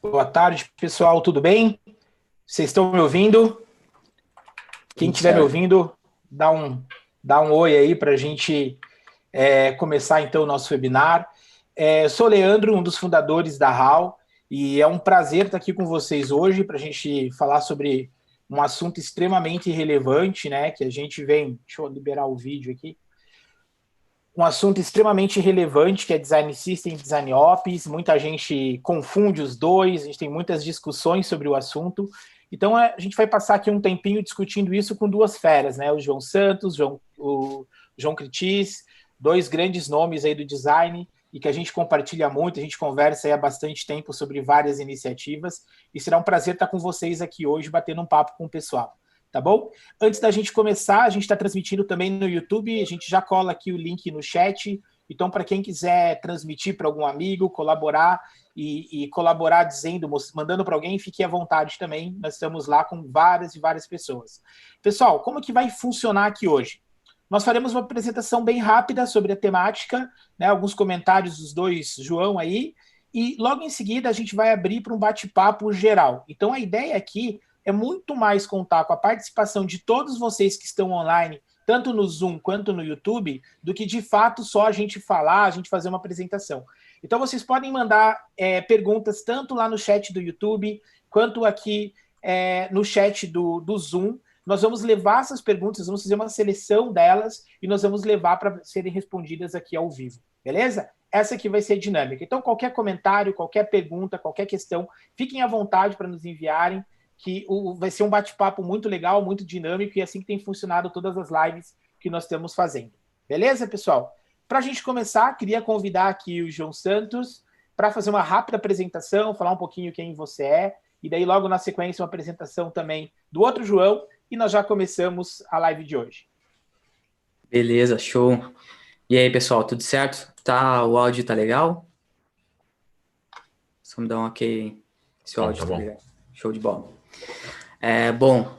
Boa tarde, pessoal, tudo bem? Vocês estão me ouvindo? Quem Tudo estiver me certo. ouvindo, dá um oi aí para a gente começar então o nosso webinar. Eu sou o Leandro, um dos fundadores da HAL, e é um prazer estar aqui com vocês hoje para a gente falar sobre um assunto extremamente relevante, né? Que a gente vem. Deixa eu liberar o vídeo aqui. Um assunto extremamente relevante que é Design System e Design Ops. Muita gente confunde os dois, a gente tem muitas discussões sobre o assunto. Então, a gente vai passar aqui um tempinho discutindo isso com duas feras, né? O João Santos, o João Critis, dois grandes nomes aí do design e que a gente compartilha muito, a gente conversa aí há bastante tempo sobre várias iniciativas. E será um prazer estar com vocês aqui hoje, batendo um papo com o pessoal. Tá bom? Antes da gente começar, a gente está transmitindo também no YouTube, a gente já cola aqui o link no chat. Então, para quem quiser transmitir para algum amigo, colaborar e colaborar dizendo, mandando para alguém, fique à vontade também. Nós estamos lá com várias e várias pessoas. Pessoal, como que vai funcionar aqui hoje? Nós faremos uma apresentação bem rápida sobre a temática, né, alguns comentários dos dois João aí, e logo em seguida a gente vai abrir para um bate-papo geral. Então, a ideia aqui é muito mais contar com a participação de todos vocês que estão online, tanto no Zoom quanto no YouTube, do que de fato só a gente falar, a gente fazer uma apresentação. Então vocês podem mandar perguntas tanto lá no chat do YouTube, quanto aqui no chat do Zoom. Nós vamos levar essas perguntas, vamos fazer uma seleção delas e nós vamos levar para serem respondidas aqui ao vivo, beleza? Essa aqui vai ser dinâmica. Então, qualquer comentário, qualquer pergunta, qualquer questão, fiquem à vontade para nos enviarem, que vai ser um bate-papo muito legal, muito dinâmico, e assim que tem funcionado todas as lives que nós estamos fazendo. Beleza, pessoal? Para a gente começar, queria convidar aqui o João Santos para fazer uma rápida apresentação, falar um pouquinho quem você é, e daí logo na sequência uma apresentação também do outro João, e nós já começamos a live de hoje. Beleza, show. E aí, pessoal, tudo certo? O áudio tá legal? Só me dá um ok. Se o Bom, tá áudio tá bom. legal. Show de bola. Bom,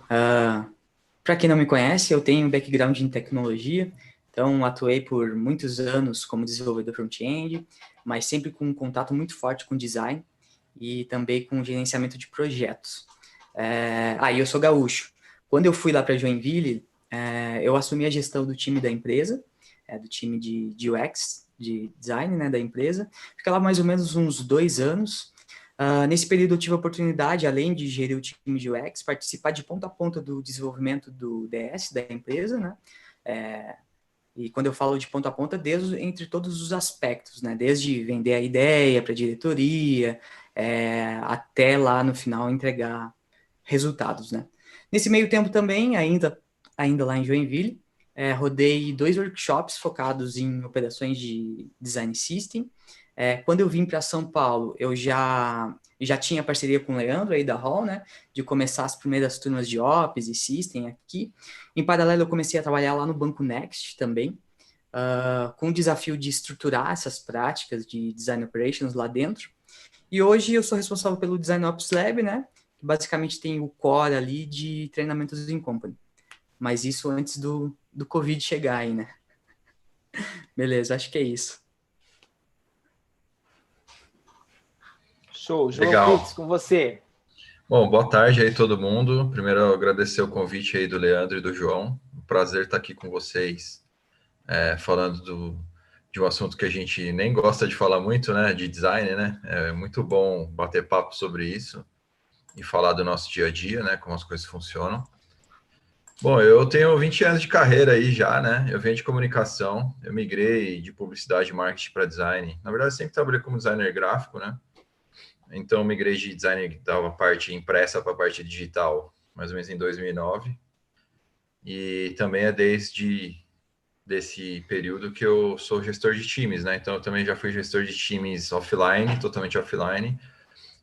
para quem não me conhece, eu tenho um background em tecnologia, então atuei por muitos anos como desenvolvedor front-end, mas sempre com um contato muito forte com design e também com gerenciamento de projetos. Eu sou gaúcho. Quando eu fui lá para Joinville, eu assumi a gestão do time da empresa, do time de UX, de design, né, da empresa. Fiquei lá mais ou menos uns 2 anos. Nesse período eu tive a oportunidade, além de gerir o time de UX, participar de ponta a ponta do desenvolvimento do DS da empresa, né? E quando eu falo de ponta a ponta, entre todos os aspectos, né? Desde vender a ideia para a diretoria, até lá no final entregar resultados, né? Nesse meio tempo também, ainda lá em Joinville, rodei 2 workshops focados em operações de design system. Quando eu vim para São Paulo, eu já tinha parceria com o Leandro aí da Hall, né? De começar as primeiras turmas de Ops e System aqui. Em paralelo, eu comecei a trabalhar lá no Banco Next também, com o desafio de estruturar essas práticas de Design Operations lá dentro. E hoje eu sou responsável pelo Design Ops Lab, né? Que basicamente tem o core ali de treinamentos em company. Mas isso antes do Covid chegar aí, né? Beleza, acho que é isso. Show. João Critz, Legal. com você. Bom, boa tarde aí todo mundo. Primeiro, eu agradecer o convite aí do Leandro e do João. Um prazer estar aqui com vocês, falando de um assunto que a gente nem gosta de falar muito, né? De design, né? É muito bom bater papo sobre isso e falar do nosso dia a dia, né? Como as coisas funcionam. Bom, eu tenho 20 anos de carreira aí já, né? Eu venho de comunicação, eu migrei de publicidade e marketing para design. Na verdade, eu sempre trabalhei como designer gráfico, né? Então, migrei de design da parte impressa para a parte digital, mais ou menos em 2009. E também é desde desse período que eu sou gestor de times, né? Então, eu também já fui gestor de times offline, totalmente offline,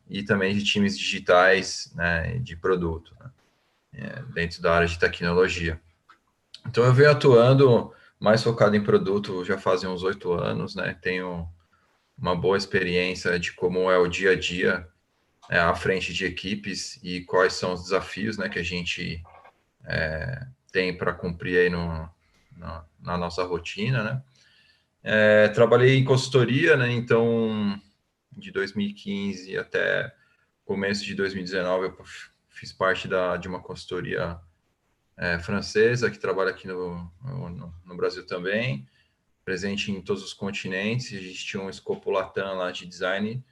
e também de times digitais, né, de produto, né? Dentro da área de tecnologia. Então, eu venho atuando mais focado em produto já fazem uns 8 anos, né? Tenho uma boa experiência de como é o dia a dia à frente de equipes e quais são os desafios, né, que a gente tem para cumprir aí na nossa rotina, né? Trabalhei em consultoria, né? Então, de 2015 até começo de 2019, eu fiz parte de uma consultoria francesa, que trabalha aqui no Brasil também, presente em todos os continentes. A gente tinha um escopo Latam lá de design,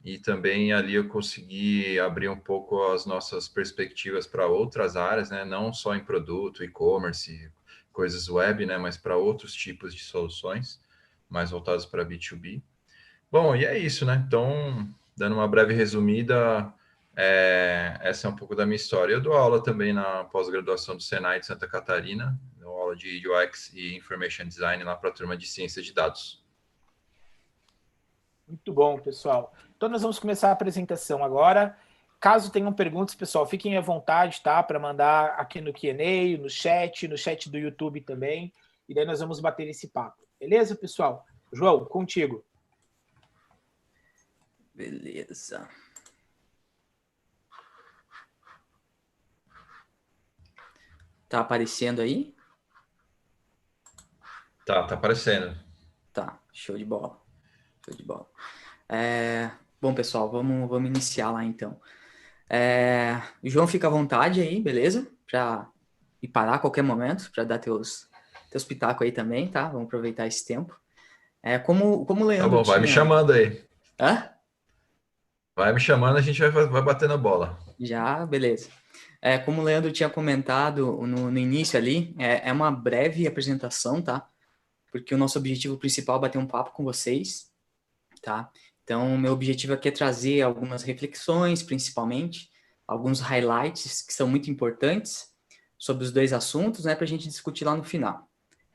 e também ali eu consegui abrir um pouco as nossas perspectivas para outras áreas, né? Não só em produto, e-commerce, coisas web, né? Mas para outros tipos de soluções, mais voltados para B2B. Bom, e é isso, né? Então, dando uma breve resumida, essa é um pouco da minha história. Eu dou aula também na pós-graduação do Senai de Santa Catarina, dou aula de UX e Information Design lá para a turma de Ciência de Dados. Muito bom, pessoal. Então, nós vamos começar a apresentação agora. Caso tenham perguntas, pessoal, fiquem à vontade, tá? Para mandar aqui no Q&A, no chat do YouTube também. E daí nós vamos bater esse papo. Beleza, pessoal? João, contigo. Beleza. Tá aparecendo aí? Tá aparecendo. Tá, show de bola. Show de bola. Bom, pessoal, vamos iniciar lá então. O João, fica à vontade aí, beleza? Para ir parar a qualquer momento, para dar teus pitacos aí também, tá? Vamos aproveitar esse tempo. Como o Leandro Tá bom, vai me chamando aí. Hã? Vai me chamando, a gente vai batendo a bola. Já, beleza. Como o Leandro tinha comentado no início ali, é uma breve apresentação, tá? Porque o nosso objetivo principal é bater um papo com vocês, tá? Então, o meu objetivo aqui é trazer algumas reflexões, principalmente, alguns highlights que são muito importantes sobre os dois assuntos, né, para a gente discutir lá no final.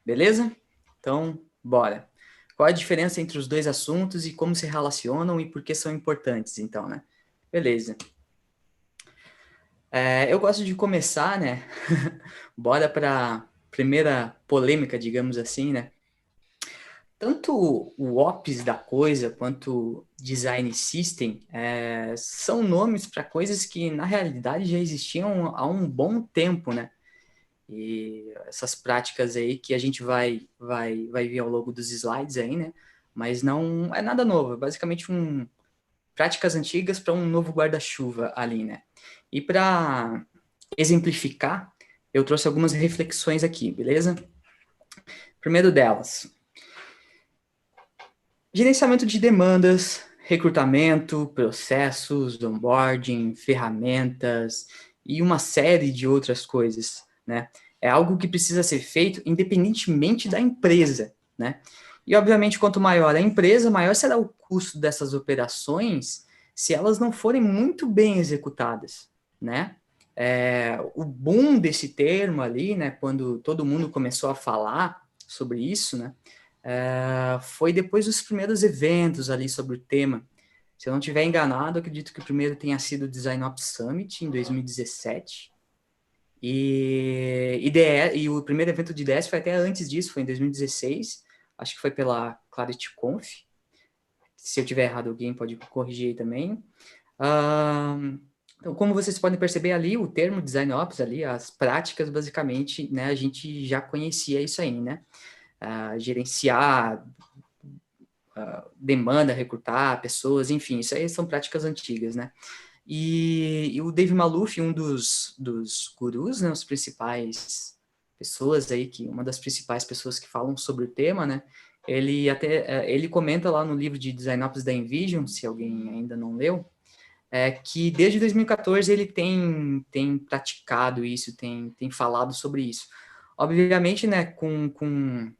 Beleza? Então, bora. Qual a diferença entre os dois assuntos e como se relacionam e por que são importantes, então, né? Beleza. Eu gosto de começar, né? Bora para a primeira polêmica, digamos assim, né? Tanto o Ops da coisa quanto Design System são nomes para coisas que, na realidade, já existiam há um bom tempo, né? E essas práticas aí que a gente vai ver ao longo dos slides aí, né? Mas não é nada novo, é basicamente práticas antigas para um novo guarda-chuva ali, né? E para exemplificar, eu trouxe algumas reflexões aqui, beleza? Primeiro delas, gerenciamento de demandas, recrutamento, processos, onboarding, ferramentas e uma série de outras coisas, né? É algo que precisa ser feito independentemente da empresa, né? E, obviamente, quanto maior a empresa, maior será o custo dessas operações se elas não forem muito bem executadas, né? O boom desse termo ali, né, quando todo mundo começou a falar sobre isso, né, foi depois dos primeiros eventos ali sobre o tema. Se eu não estiver enganado, acredito que o primeiro tenha sido o Design Ops Summit, em 2017, e o primeiro evento de DS foi até antes disso, foi em 2016, acho que foi pela Clarity Conf. Se eu tiver errado, alguém pode corrigir aí também. Então, como vocês podem perceber ali, o termo Design Ops ali, as práticas, basicamente, né, a gente já conhecia isso aí, né? Gerenciar demanda, recrutar pessoas, enfim, isso aí são práticas antigas, né? E o Dave Maloof, um dos gurus, né, os principais pessoas aí, uma das principais pessoas que falam sobre o tema, né, ele comenta lá no livro de Design Ops da Envision, se alguém ainda não leu, que desde 2014 ele tem praticado isso, tem falado sobre isso. Obviamente, né, com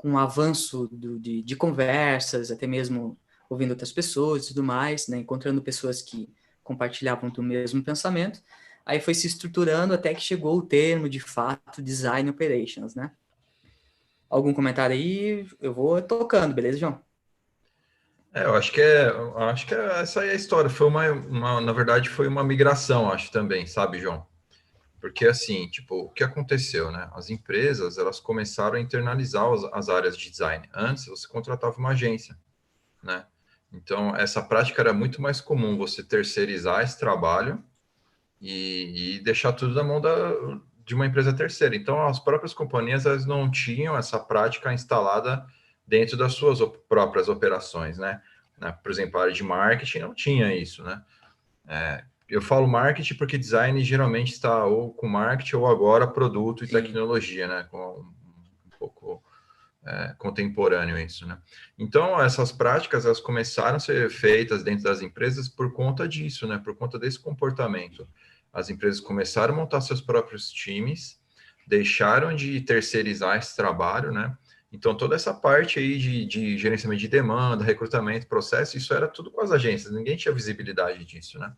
o avanço de conversas, até mesmo ouvindo outras pessoas e tudo mais, né, encontrando pessoas que compartilhavam do mesmo pensamento, aí foi se estruturando até que chegou o termo, de fato, Design Operations, né? Algum comentário aí? Eu vou tocando, beleza, João? Eu acho que essa aí é a história. Foi na verdade, foi uma migração, acho também, sabe, João? Porque assim, tipo, o que aconteceu, né? As empresas, elas começaram a internalizar as áreas de design. Antes, você contratava uma agência, né? Então, essa prática era muito mais comum, você terceirizar esse trabalho e deixar tudo na mão de uma empresa terceira. Então, as próprias companhias, elas não tinham essa prática instalada dentro das suas próprias operações, né? Por exemplo, a área de marketing não tinha isso, né? Eu falo marketing porque design geralmente está ou com marketing ou agora produto e tecnologia, né? Um pouco contemporâneo isso, né? Então, essas práticas, elas começaram a ser feitas dentro das empresas por conta disso, né? Por conta desse comportamento. As empresas começaram a montar seus próprios times, deixaram de terceirizar esse trabalho, né? Então, toda essa parte aí de gerenciamento de demanda, recrutamento, processo, isso era tudo com as agências, ninguém tinha visibilidade disso, né?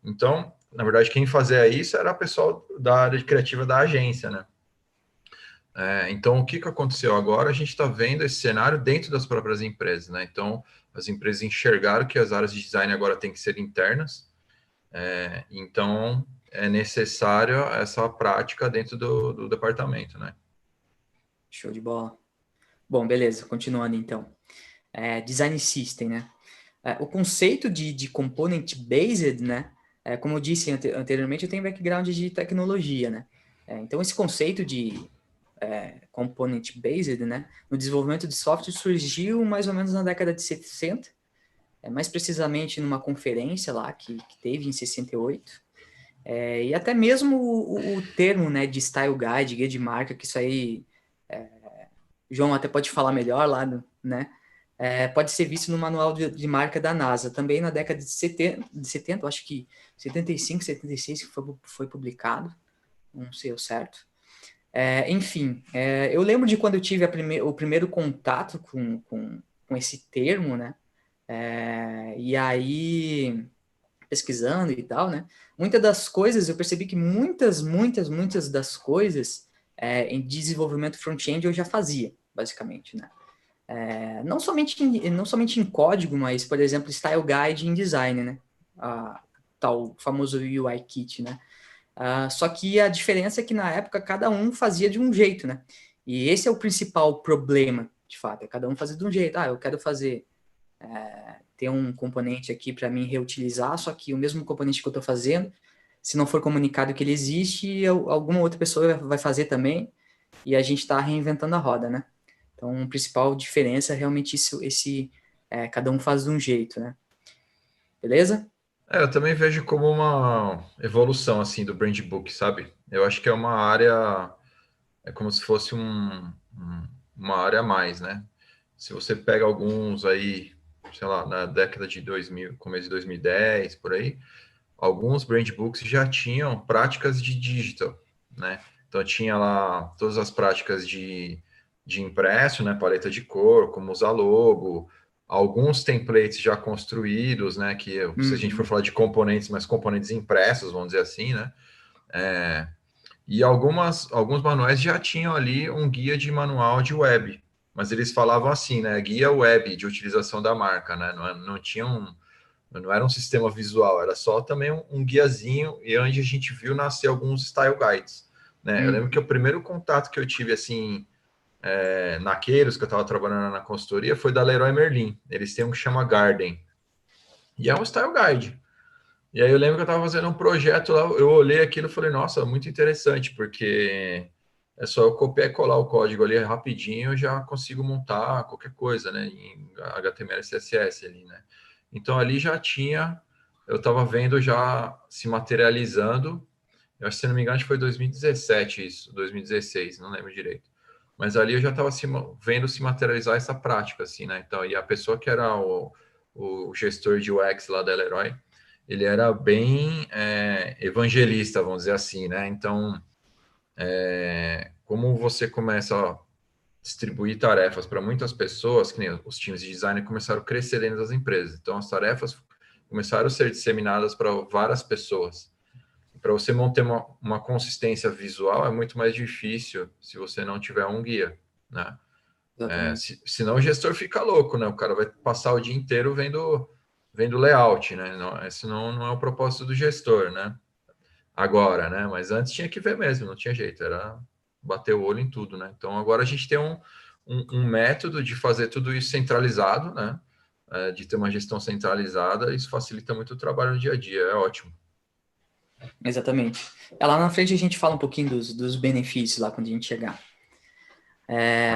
Então, na verdade, quem fazia isso era o pessoal da área criativa da agência, né? Então, o que aconteceu agora? A gente está vendo esse cenário dentro das próprias empresas, né? Então, as empresas enxergaram que as áreas de design agora têm que ser internas, então é necessário essa prática dentro do departamento, né? Show de bola. Bom, beleza, continuando então. Design System, né? O conceito de component based, né? Como eu disse anteriormente, eu tenho background de tecnologia, né? Então, esse conceito de component based, né? No desenvolvimento de software surgiu mais ou menos na década de 60, mais precisamente numa conferência lá que teve em 68. E até mesmo o termo, né, de style guide, guia de marca, que isso aí, João até pode falar melhor lá, né? Pode ser visto no manual de marca da NASA, também na década de 70, acho que 75, 76 que foi publicado, não sei o certo. Enfim, eu lembro de quando eu tive o primeiro contato com esse termo, né? E aí, pesquisando e tal, né? Muitas das coisas, eu percebi que muitas das coisas em desenvolvimento front-end eu já fazia, basicamente, né? Não somente em código, mas, por exemplo, Style Guide em design, né? Tal famoso UI Kit, né? Só que a diferença é que na época cada um fazia de um jeito, né? E esse é o principal problema, de fato, cada um fazia de um jeito. Eu quero fazer ter um componente aqui para mim reutilizar, só que o mesmo componente que eu estou fazendo, se não for comunicado que ele existe, alguma outra pessoa vai fazer também, e a gente está reinventando a roda, né? Então, a principal diferença é realmente cada um faz de um jeito, né? Beleza? Eu também vejo como uma evolução, assim, do brand book, sabe? Eu acho que é uma área, é como se fosse uma área a mais, né? Se você pega alguns aí, sei lá, na década de 2000, começo de 2010, por aí, alguns brand books já tinham práticas de digital, né? Então tinha lá todas as práticas de impresso, né? Paleta de cor, como usar logo, alguns templates já construídos, né? Que se a gente for falar de componentes, mas componentes impressos, vamos dizer assim, né? E alguns manuais já tinham ali um guia de manual de web, mas eles falavam assim, né? Guia web de utilização da marca, né? Não tinha não era um sistema visual, era só também um guiazinho, e onde a gente viu nascer alguns style guides, né? Eu lembro que o primeiro contato que eu tive, assim, naqueles que eu estava trabalhando na consultoria, foi da Leroy Merlin. Eles têm um que chama Garden, e é um style guide. E aí eu lembro que eu estava fazendo um projeto lá, eu olhei aquilo e falei, nossa, muito interessante, porque é só eu copiar e colar o código ali rapidinho, eu já consigo montar qualquer coisa, né, em HTML e CSS ali, né. Então ali já tinha, eu estava vendo já se materializando, eu acho que se não me engano, acho que foi 2017 isso, 2016, não lembro direito. Mas ali eu já estava vendo se materializar essa prática, assim, né. Então, e a pessoa que era o gestor de UX lá da Leroy, ele era bem evangelista, vamos dizer assim, né? Então, como você começa a distribuir tarefas para muitas pessoas, que nem os times de design começaram a crescer dentro das empresas. Então, as tarefas começaram a ser disseminadas para várias pessoas. Para você manter uma consistência visual é muito mais difícil se você não tiver um guia, né? Senão o gestor fica louco, né? O cara vai passar o dia inteiro vendo layout, né? Não, esse não é o propósito do gestor, né? Agora, né? Mas antes tinha que ver mesmo, não tinha jeito, era bater o olho em tudo, né? Então agora a gente tem um método de fazer tudo isso centralizado, né? De ter uma gestão centralizada, isso facilita muito o trabalho no dia a dia, é ótimo. Exatamente. Lá na frente a gente fala um pouquinho dos benefícios lá quando a gente chegar.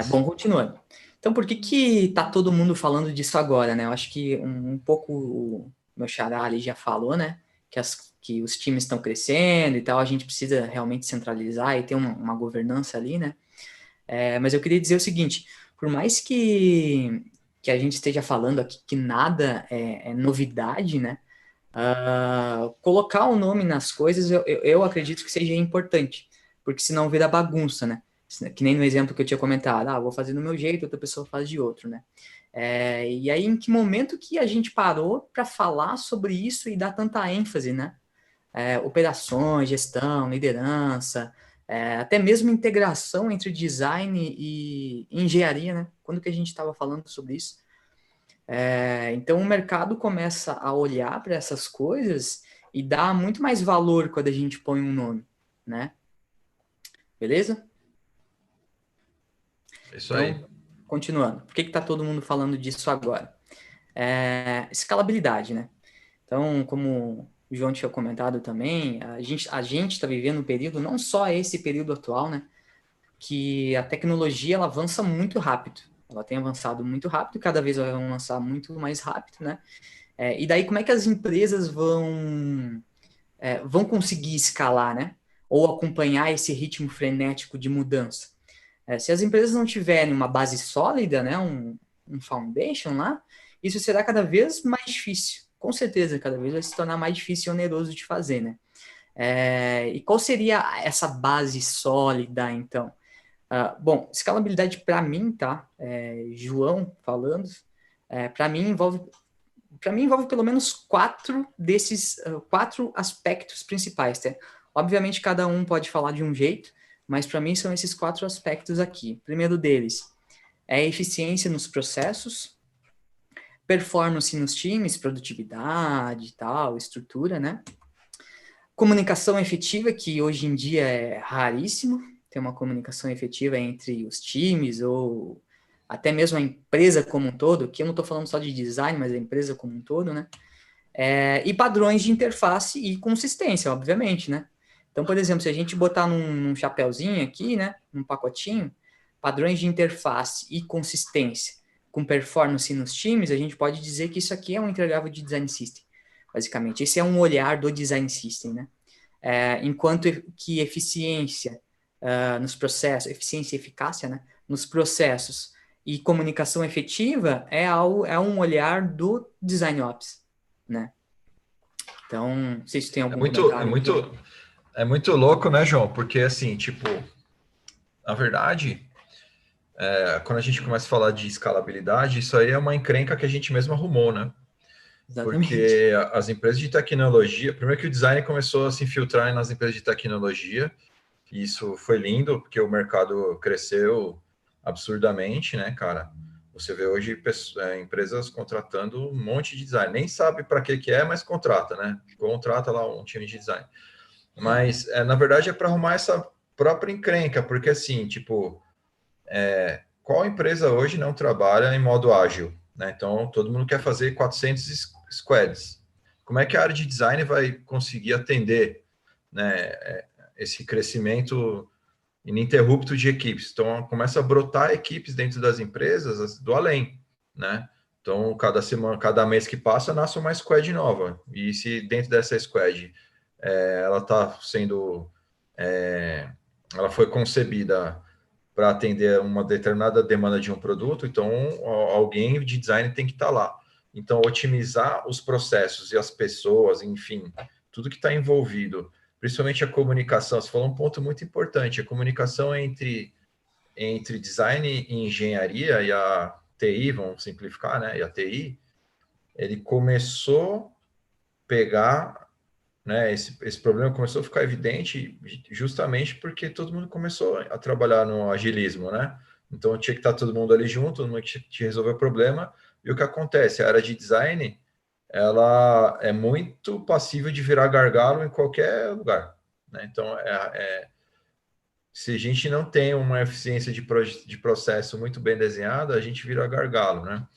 Bom, continuando. Então, por que tá todo mundo falando disso agora, né? Eu acho que um pouco o meu xará ali já falou, né? que os times estão crescendo e tal, a gente precisa realmente centralizar e ter uma governança ali, né? Mas eu queria dizer o seguinte, por mais que a gente esteja falando aqui que nada é novidade, né? Colocar o nome nas coisas, eu acredito que seja importante, porque senão vira bagunça, né? Que nem no exemplo que eu tinha comentado, vou fazer do meu jeito, outra pessoa faz de outro, né? E aí, em que momento que a gente parou para falar sobre isso e dar tanta ênfase, né? Operações, gestão, liderança, até mesmo integração entre design e engenharia, né? Quando que a gente estava falando sobre isso? Então, o mercado começa a olhar para essas coisas e dá muito mais valor quando a gente põe um nome, né? Beleza? Isso aí. Então, continuando. Por que está todo mundo falando disso agora? Escalabilidade, né? Então, como o João tinha comentado também, a gente está vivendo um período, não só esse período atual, né? Que a tecnologia ela avança muito rápido. Ela tem avançado muito rápido, cada vez vai avançar muito mais rápido, né? E daí, como é que as empresas vão conseguir escalar, né? Ou acompanhar esse ritmo frenético de mudança? Se as empresas não tiverem uma base sólida, né? Um foundation lá, isso será cada vez mais difícil. Com certeza, cada vez vai se tornar mais difícil e oneroso de fazer, né? E qual seria essa base sólida, então? Bom, escalabilidade para mim, tá? João falando, para mim envolve pelo menos quatro aspectos principais, tá? Obviamente cada um pode falar de um jeito, mas para mim são esses quatro aspectos aqui. O primeiro deles é a eficiência nos processos, performance nos times, produtividade e tal, estrutura, né? Comunicação efetiva, que hoje em dia é raríssimo, ter uma comunicação efetiva entre os times ou até mesmo a empresa como um todo, que eu não estou falando só de design, mas a empresa como um todo, né? E padrões de interface e consistência, obviamente, né? Então, por exemplo, se a gente botar num chapéuzinho aqui, né, num pacotinho, padrões de interface e consistência com performance nos times, a gente pode dizer que isso aqui é um entregável de design system, basicamente. Esse é um olhar do design system, né? Enquanto que eficiência nos processos, eficiência e eficácia, né, nos processos e comunicação efetiva é um olhar do design ops, né? Então, não sei se tem É algum muito, é comentário aí, João. muito, é muito louco, né, João? Porque, assim, tipo, na verdade, quando a gente começa a falar de escalabilidade, isso aí é uma encrenca que a gente mesmo arrumou, né? Exatamente. Porque as empresas de tecnologia, primeiro que o design começou a se infiltrar nas empresas de tecnologia, e isso foi lindo, porque o mercado cresceu absurdamente, né, cara? Você vê hoje empresas contratando um monte de design, nem sabe para que é, mas contrata, né? Contrata lá um time de design. Mas, na verdade, é para arrumar essa própria encrenca, porque assim, tipo, qual empresa hoje não trabalha em modo ágil, né? Então, todo mundo quer fazer 400 squads. Como é que a área de design vai conseguir atender, né, esse crescimento ininterrupto de equipes? Então, começa a brotar equipes dentro das empresas do além, né? Então, cada semana, cada mês que passa, nasce uma squad nova. E se dentro dessa squad ela está sendo, ela foi concebida para atender uma determinada demanda de um produto, então alguém de design tem que estar lá. Então, otimizar os processos e as pessoas, enfim, tudo que está envolvido, principalmente a comunicação. Você falou um ponto muito importante, a comunicação entre design e engenharia e a TI, vamos simplificar, né? E a TI, ele começou a pegar, né? Esse problema começou a ficar evidente justamente porque todo mundo começou a trabalhar no agilismo, né? Então tinha que estar todo mundo ali junto, todo mundo tinha que resolver o problema. E o que acontece? A área de design, ela é muito passível de virar gargalo em qualquer lugar, né? Então, se a gente não tem uma eficiência de processo muito bem desenhada, a gente vira gargalo, né?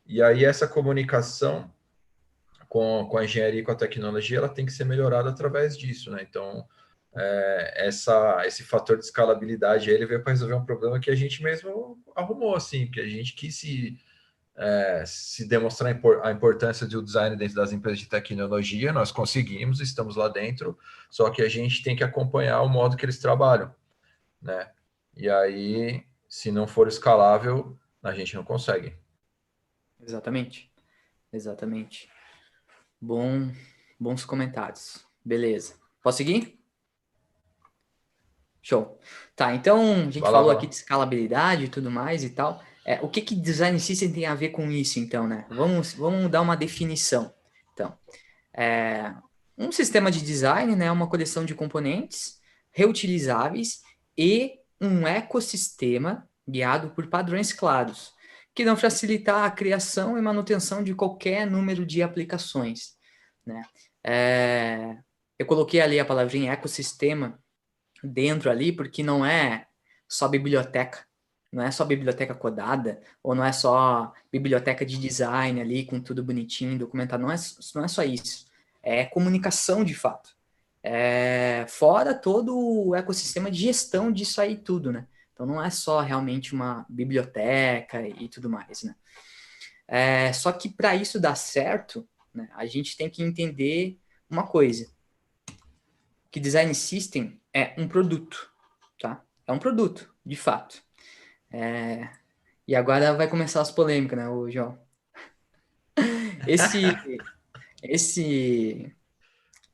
E aí essa comunicação com a engenharia e com a tecnologia, ela tem que ser melhorada através disso, né? Então, esse fator de escalabilidade, ele veio para resolver um problema que a gente mesmo arrumou, assim, que a gente quis se demonstrar a importância do design dentro das empresas de tecnologia, nós conseguimos, estamos lá dentro, só que a gente tem que acompanhar o modo que eles trabalham, né? E aí, se não for escalável, a gente não consegue. Exatamente. Exatamente. Bons comentários. Beleza. Posso seguir? Show. Tá, então a gente Vai lá, falou vai aqui lá. de escalabilidade e tudo mais e tal. O que Design System tem a ver com isso, então, né? Vamos dar uma definição. Então, um sistema de design, né, é uma coleção de componentes reutilizáveis e um ecossistema guiado por padrões claros, que vão facilitar a criação e manutenção de qualquer número de aplicações, né? Eu coloquei ali a palavrinha ecossistema dentro ali, porque não é só biblioteca, não é só biblioteca codada, ou não é só biblioteca de design ali, com tudo bonitinho, documentado, não é só isso. É comunicação de fato. Fora todo o ecossistema de gestão disso aí tudo, né? Então não é só realmente uma biblioteca e tudo mais, né? Só que para isso dar certo, né, a gente tem que entender uma coisa, que Design System é um produto, tá? É um produto, de fato. E agora vai começar as polêmicas, né, o João? Esse, esse,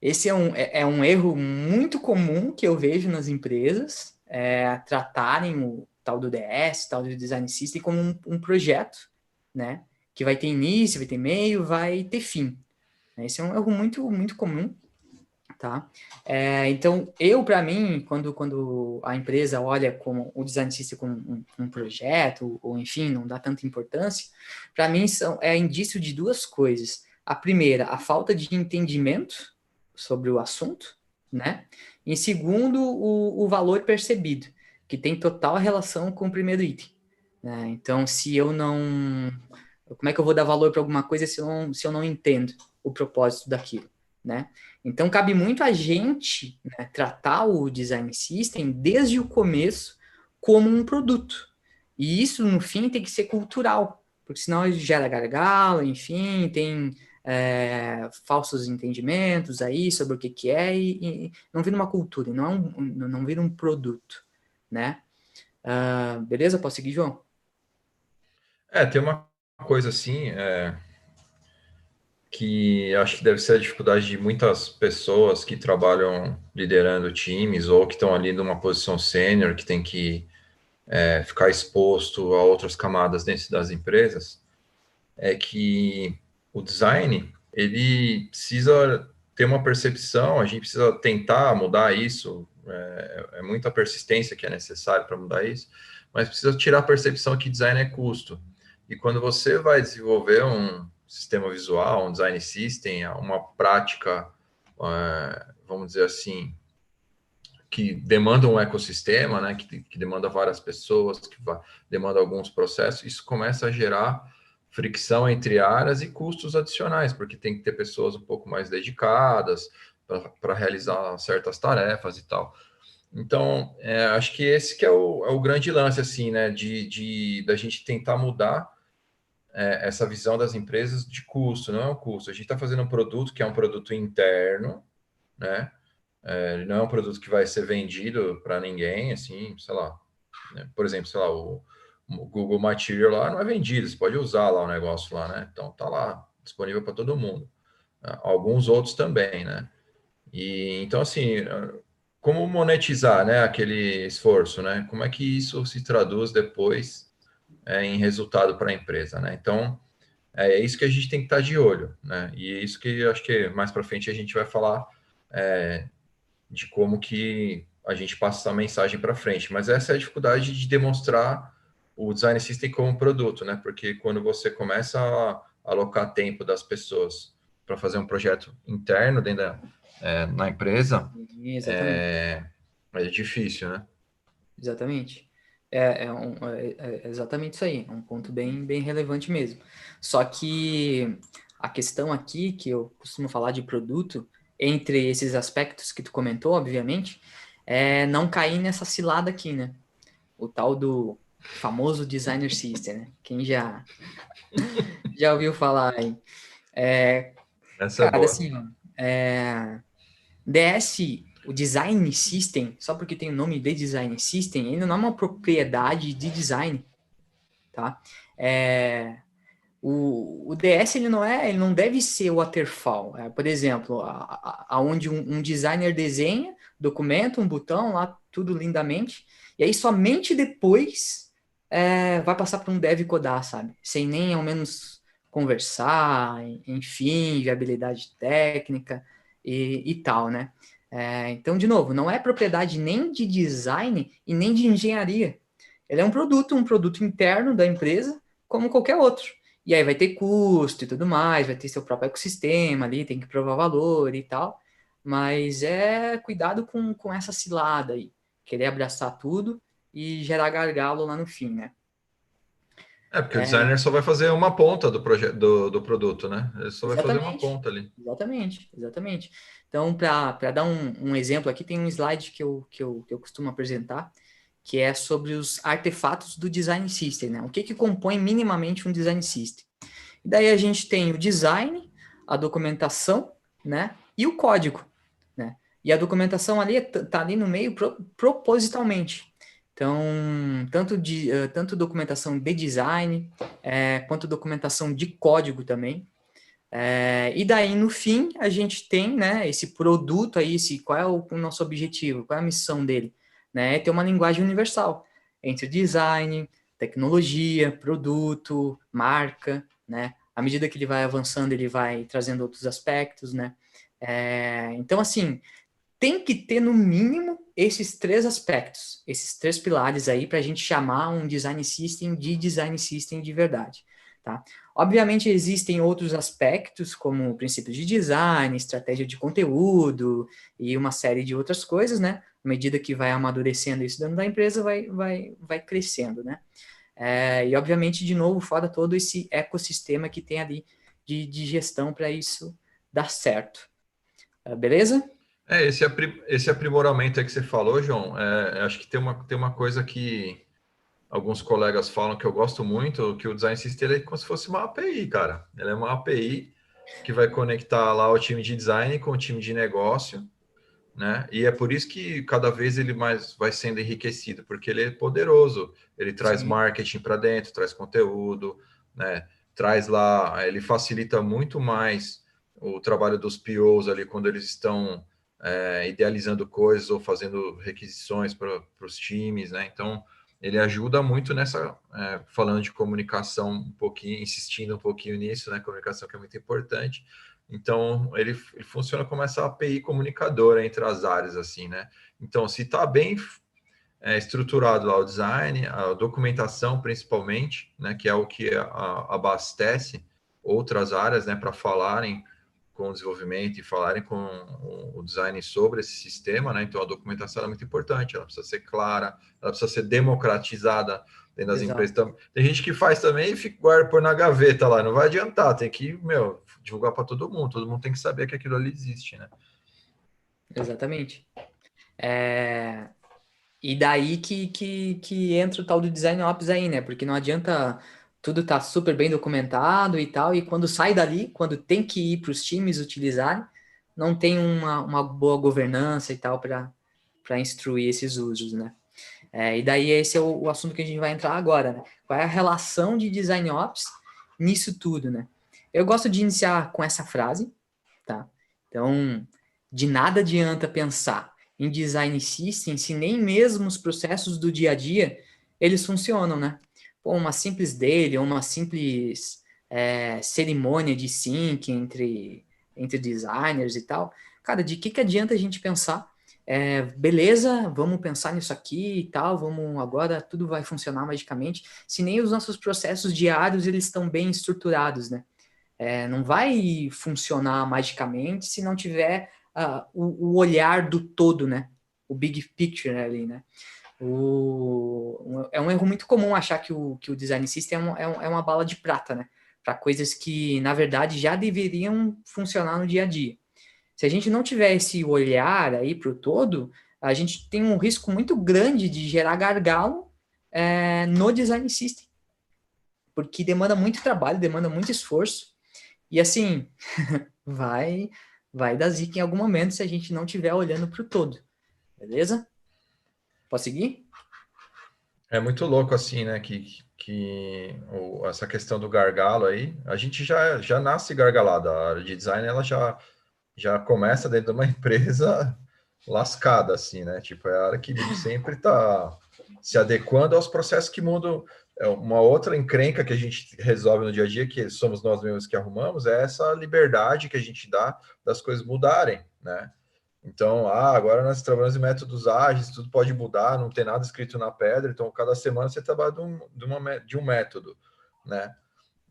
esse é um erro muito comum que eu vejo nas empresas, tratarem o tal do DS, tal do Design System como um projeto, né? Que vai ter início, vai ter meio, vai ter fim. Esse é um erro muito, muito comum, tá? Então, para mim, quando a empresa olha como o design system como um projeto, ou enfim, não dá tanta importância, para mim é indício de duas coisas. A primeira, a falta de entendimento sobre o assunto, né? E em segundo, o valor percebido, que tem total relação com o primeiro item, né? Então, se eu não... Como é que eu vou dar valor para alguma coisa se eu não entendo o propósito daquilo, né? Então, cabe muito a gente, né, tratar o design system desde o começo como um produto. E isso, no fim, tem que ser cultural, porque senão ele gera gargalo, enfim, tem falsos entendimentos aí sobre o que é e não vira uma cultura, não vira um produto, né? Beleza? Posso seguir, João? Tem uma coisa assim, que acho que deve ser a dificuldade de muitas pessoas que trabalham liderando times ou que estão ali numa posição sênior, que tem que ficar exposto a outras camadas dentro das empresas, é que o design, ele precisa ter uma percepção, a gente precisa tentar mudar isso, é muita persistência que é necessária para mudar isso, mas precisa tirar a percepção que design é custo. E quando você vai desenvolver um sistema visual, um design system, uma prática, vamos dizer assim, que demanda um ecossistema, né, que demanda várias pessoas, demanda alguns processos, isso começa a gerar fricção entre áreas e custos adicionais, porque tem que ter pessoas um pouco mais dedicadas para realizar certas tarefas e tal. Então, acho que esse que é o grande lance, assim, né, da gente tentar mudar essa visão das empresas de custo, não é um custo. A gente está fazendo um produto que é um produto interno, né? Ele não é um produto que vai ser vendido para ninguém, assim, sei lá. Né? Por exemplo, sei lá, o Google Material lá não é vendido, você pode usar lá o negócio lá, né? Então tá lá, disponível para todo mundo. Alguns outros também, né? E então, assim, como monetizar, né, aquele esforço, né? Como é que isso se traduz depois em resultado para a empresa, né? Então, é isso que a gente tem que estar de olho, né? E é isso que eu acho que mais para frente a gente vai falar de como que a gente passa essa mensagem para frente. Mas essa é a dificuldade de demonstrar o design system como produto, né? Porque quando você começa a alocar tempo das pessoas para fazer um projeto interno dentro na empresa, Exatamente. é difícil, né? Exatamente. É exatamente isso aí, é um ponto bem, bem relevante mesmo. Só que a questão aqui, que eu costumo falar de produto, entre esses aspectos que tu comentou, obviamente, é não cair nessa cilada aqui, né? O tal do famoso Designer System, né? Quem já ouviu falar aí. Essa é Cara, boa. assim, ó, DS, o Design System, só porque tem o nome de Design System, ele não é uma propriedade de design, tá? O DS ele não deve ser waterfall. Por exemplo, aonde um designer desenha, documenta um botão lá, tudo lindamente, e aí somente depois vai passar para um dev codar, sabe? Sem nem ao menos conversar, enfim, viabilidade técnica e tal, né? Então, de novo, não é propriedade nem de design e nem de engenharia. Ele é um produto interno da empresa, como qualquer outro. E aí vai ter custo e tudo mais, vai ter seu próprio ecossistema ali, tem que provar valor e tal. Mas cuidado com essa cilada aí. Querer abraçar tudo e gerar gargalo lá no fim, né? Porque o designer só vai fazer uma ponta do projeto do produto, né? Ele só vai fazer uma ponta ali. Exatamente. Então, para dar um exemplo aqui, tem um slide que eu costumo apresentar, que é sobre os artefatos do design system, né? O que compõe minimamente um design system. E daí a gente tem o design, a documentação, né? E o código, né? E a documentação ali tá ali no meio propositalmente. Então, tanto documentação de design, quanto documentação de código também. E daí, no fim, a gente tem, né, esse produto aí, qual é o nosso objetivo, qual é a missão dele, né? É ter uma linguagem universal entre design, tecnologia, produto, marca, né? À medida que ele vai avançando, ele vai trazendo outros aspectos, né? Então, assim, tem que ter, no mínimo, esses três aspectos, esses três pilares aí, para a gente chamar um design system de verdade, tá? Obviamente, existem outros aspectos, como princípios de design, estratégia de conteúdo e uma série de outras coisas, né? À medida que vai amadurecendo isso dentro da empresa, vai crescendo, né? E, obviamente, de novo, fora todo esse ecossistema que tem ali de gestão para isso dar certo. Beleza? Esse aprimoramento aí que você falou, João, acho que tem uma coisa que alguns colegas falam que eu gosto muito, que o Design System é como se fosse uma API, cara. Ele é uma API que vai conectar lá o time de design com o time de negócio, né? E é por isso que cada vez ele mais vai sendo enriquecido, porque ele é poderoso. Ele traz Sim. marketing para dentro, traz conteúdo, né? Traz lá, ele facilita muito mais o trabalho dos POs ali quando eles estão idealizando coisas ou fazendo requisições para os times, né? Então ele ajuda muito nessa, falando de comunicação um pouquinho, insistindo um pouquinho nisso, né? Comunicação que é muito importante. Então, ele funciona como essa API comunicadora entre as áreas, assim, né? Então, se está bem estruturado lá o design, a documentação, principalmente, né? Que é o que abastece outras áreas, né? Para falarem com o desenvolvimento e falarem com o design sobre esse sistema, né? Então, a documentação é muito importante, ela precisa ser clara, ela precisa ser democratizada dentro das Exato. empresas. Tem gente que faz também e fica guarda por na gaveta lá, não vai adiantar, tem que, divulgar para todo mundo tem que saber que aquilo ali existe, né? Exatamente. E daí que entra o tal do design ops aí, né? Porque não adianta tudo tá super bem documentado e tal, e quando sai dali, quando tem que ir para os times utilizarem, não tem uma boa governança e tal para instruir esses usos, né? E daí esse é o assunto que a gente vai entrar agora, né? Qual é a relação de design ops nisso tudo, né? Eu gosto de iniciar com essa frase, tá? Então, de nada adianta pensar em design system se nem mesmo os processos do dia a dia eles funcionam, né? Pô, uma simples daily, uma simples cerimônia de sync entre designers e tal. Cara, de que adianta a gente pensar beleza, vamos pensar nisso aqui e tal, vamos agora tudo vai funcionar magicamente, se nem os nossos processos diários eles estão bem estruturados, né? Não vai funcionar magicamente se não tiver o olhar do todo, né? O big picture ali, né? É um erro muito comum achar que o design system é uma bala de prata, né? Para coisas que, na verdade, já deveriam funcionar no dia a dia. Se a gente não tiver esse olhar aí para o todo, a gente tem um risco muito grande de gerar gargalo no Design System, porque demanda muito trabalho, demanda muito esforço, e assim, vai dar zica em algum momento se a gente não estiver olhando para o todo, beleza? Posso seguir? É muito louco assim, né? Essa questão do gargalo aí, a gente já nasce gargalado. A área de design ela já começa dentro de uma empresa lascada, assim, né? Tipo, é a área que sempre está se adequando aos processos que mudam. É uma outra encrenca que a gente resolve no dia a dia, que somos nós mesmos que arrumamos, é essa liberdade que a gente dá das coisas mudarem, né? Então, agora nós trabalhamos em métodos ágeis, tudo pode mudar, não tem nada escrito na pedra, então cada semana você trabalha de um método, né?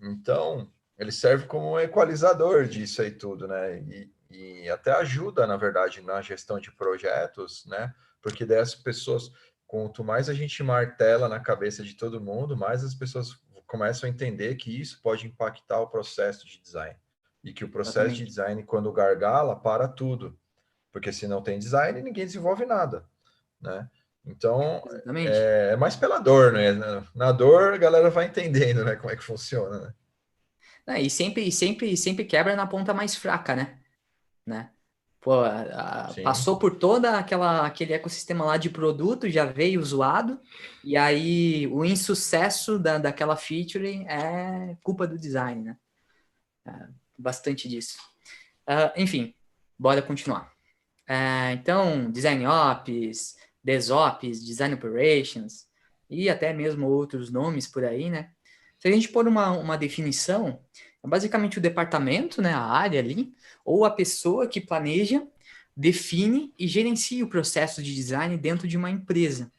Então, ele serve como um equalizador disso aí tudo, né? E até ajuda, na verdade, na gestão de projetos, né? Porque daí as pessoas, quanto mais a gente martela na cabeça de todo mundo, mais as pessoas começam a entender que isso pode impactar o processo de design. E que o processo de design, quando gargala, para tudo. Porque se não tem design, ninguém desenvolve nada, né? Então, é mais pela dor, né? Na dor, a galera vai entendendo, né, como é que funciona, né? E sempre quebra na ponta mais fraca, né? Pô, passou por toda aquele ecossistema lá de produto, já veio zoado, e aí o insucesso daquela feature é culpa do design, né? Bastante disso. Enfim, bora continuar. Então, Design Ops, DevOps, Design Operations, e até mesmo outros nomes por aí, né? Se a gente pôr uma definição, é basicamente o departamento, né, a área ali, ou a pessoa que planeja, define e gerencia o processo de design dentro de uma empresa.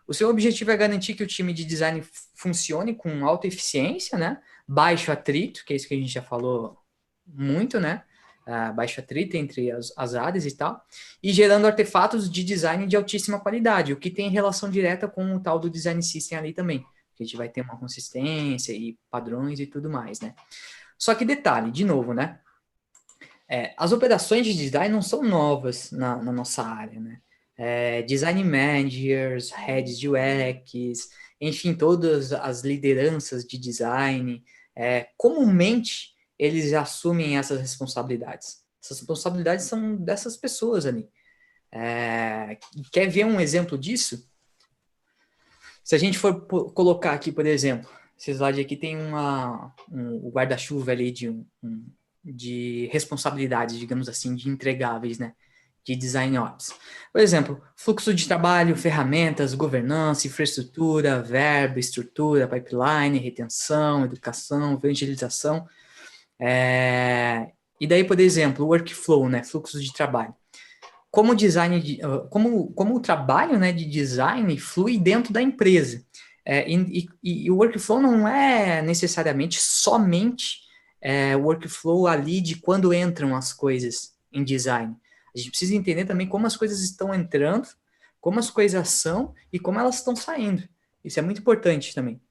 O seu objetivo é garantir que o time de design funcione com alta eficiência, né, baixo atrito, que é isso que a gente já falou muito, né, baixo atrito entre as áreas e tal, e gerando artefatos de design de altíssima qualidade, o que tem relação direta com o tal do design system ali também. A gente vai ter uma consistência e padrões e tudo mais, né? Só que detalhe, de novo, né? As operações de design não são novas na nossa área, né? Design managers, heads de UX, enfim, todas as lideranças de design, comumente eles assumem essas responsabilidades. Essas responsabilidades são dessas pessoas ali. Quer ver um exemplo disso? Se a gente for colocar aqui, por exemplo, esse slide aqui tem um guarda-chuva ali de responsabilidades, digamos assim, de entregáveis, né? De design ops. Por exemplo, fluxo de trabalho, ferramentas, governança, infraestrutura, verbo, estrutura, pipeline, retenção, educação, evangelização. E daí, por exemplo, o workflow, né? Fluxo de trabalho. Como o trabalho, né, de design flui dentro da empresa. E o workflow não é necessariamente somente o workflow ali de quando entram as coisas em design. A gente precisa entender também como as coisas estão entrando, como as coisas são e como elas estão saindo. Isso é muito importante também.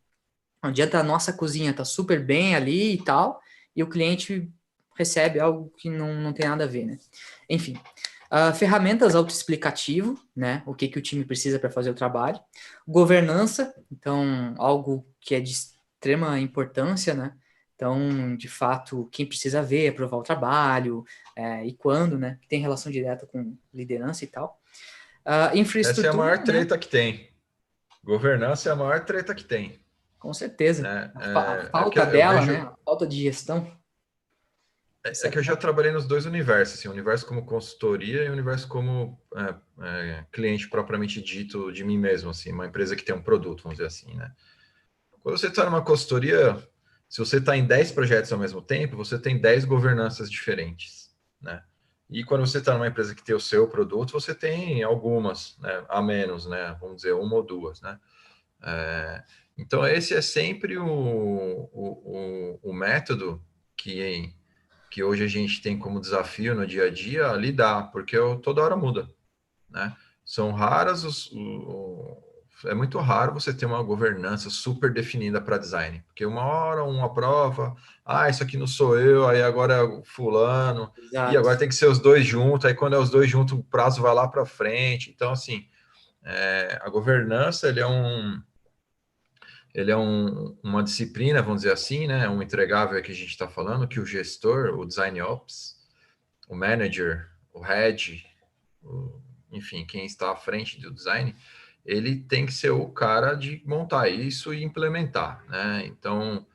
Não adianta a nossa cozinha tá super bem ali e tal, e o cliente recebe algo que não tem nada a ver, né? Enfim. Ferramentas autoexplicativo, né? O que o time precisa para fazer o trabalho. Governança, então, algo que é de extrema importância, né? Então, de fato, quem precisa ver, aprovar o trabalho, e quando, né? Que tem relação direta com liderança e tal. Infraestrutura. Essa é a maior treta que tem. Governança é a maior treta que tem. Com certeza. A falta dela, né? A falta de gestão. É que eu já trabalhei nos dois universos, assim, o universo como consultoria e o universo como cliente propriamente dito de mim mesmo, assim, uma empresa que tem um produto, vamos dizer assim, né? Quando você está numa consultoria, se você está em 10 projetos ao mesmo tempo, você tem 10 governanças diferentes, né? E quando você está numa empresa que tem o seu produto, você tem algumas, né, a menos, né? Vamos dizer, uma ou duas, né? Então, esse é sempre o método que hoje a gente tem como desafio no dia a dia lidar, porque toda hora muda, né? São raras é muito raro você ter uma governança super definida para design, porque uma hora um aprova, isso aqui não sou eu, aí agora é o fulano, Exato. E agora tem que ser os dois juntos, aí quando é os dois juntos o prazo vai lá para frente. Então, assim, a governança ele é ele é uma disciplina, vamos dizer assim, né? Um entregável que a gente está falando, que o gestor, o design ops, o manager, o head, enfim, quem está à frente do design, ele tem que ser o cara de montar isso e implementar, né? Então,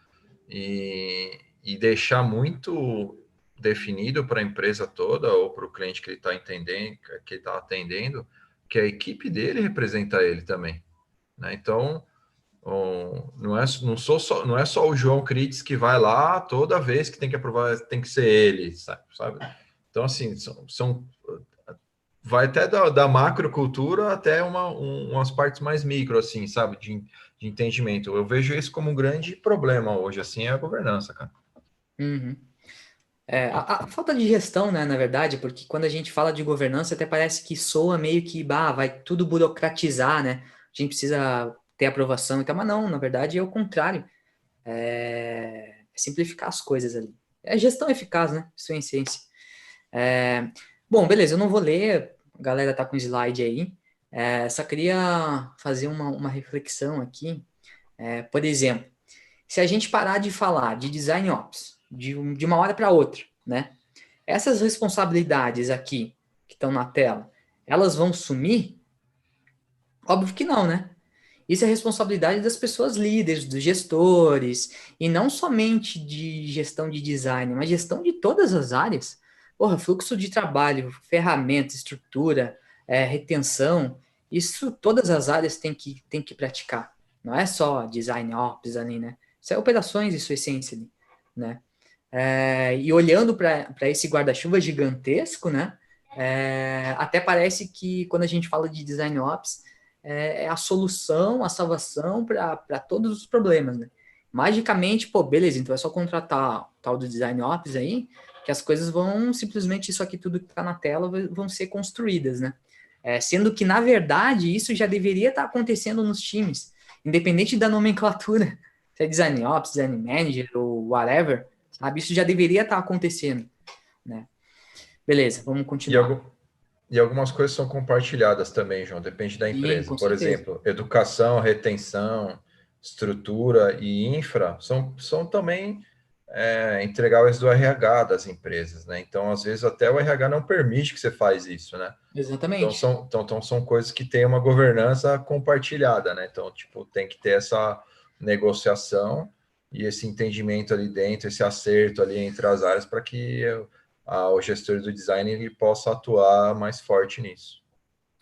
e deixar muito definido para a empresa toda ou para o cliente que ele está entendendo, que ele está atendendo, que a equipe dele representa ele também, né? Então, não é só o João Crites que vai lá toda vez que tem que aprovar, tem que ser ele, sabe? Então, assim, vai até da macrocultura até umas partes mais micro, assim, sabe, de entendimento. Eu vejo isso como um grande problema hoje, assim, é a governança, cara. Uhum. A falta de gestão, né, na verdade, porque quando a gente fala de governança, até parece que soa meio que, vai tudo burocratizar, né? A gente precisa ter aprovação e tal, mas não, na verdade é o contrário. É simplificar as coisas ali. É gestão eficaz, né? Isso é a essência. Bom, beleza, eu não vou ler, a galera tá com slide aí. Só queria fazer uma reflexão aqui. Por exemplo, se a gente parar de falar de design ops de uma hora para outra, né? Essas responsabilidades aqui que estão na tela, elas vão sumir? Óbvio que não, né? Isso é responsabilidade das pessoas líderes, dos gestores, e não somente de gestão de design, mas gestão de todas as áreas. Porra, fluxo de trabalho, ferramenta, estrutura, retenção, isso todas as áreas têm que praticar. Não é só design ops ali, né? Isso é operações em sua essência ali, né? E olhando para esse guarda-chuva gigantesco, né? Até parece que quando a gente fala de design ops, é a solução, a salvação para todos os problemas, né? Magicamente, pô, beleza, então é só contratar o tal do design ops aí, que as coisas vão simplesmente, isso aqui tudo que está na tela vão ser construídas, né? Sendo que, na verdade, isso já deveria estar acontecendo nos times, independente da nomenclatura, se é design ops, design manager ou whatever, sabe? Isso já deveria estar acontecendo, né? Beleza, vamos continuar. E algumas coisas são compartilhadas também, João, depende da Sim, empresa. com Por certeza. exemplo, educação, retenção, estrutura e infra são também entregáveis do RH das empresas, né? Então, às vezes, até o RH não permite que você faz isso, né? Então, Exatamente. são coisas que têm uma governança compartilhada, né? Então, tipo, tem que ter essa negociação e esse entendimento ali dentro, esse acerto ali entre as áreas para que o gestor do design ele possa atuar mais forte nisso.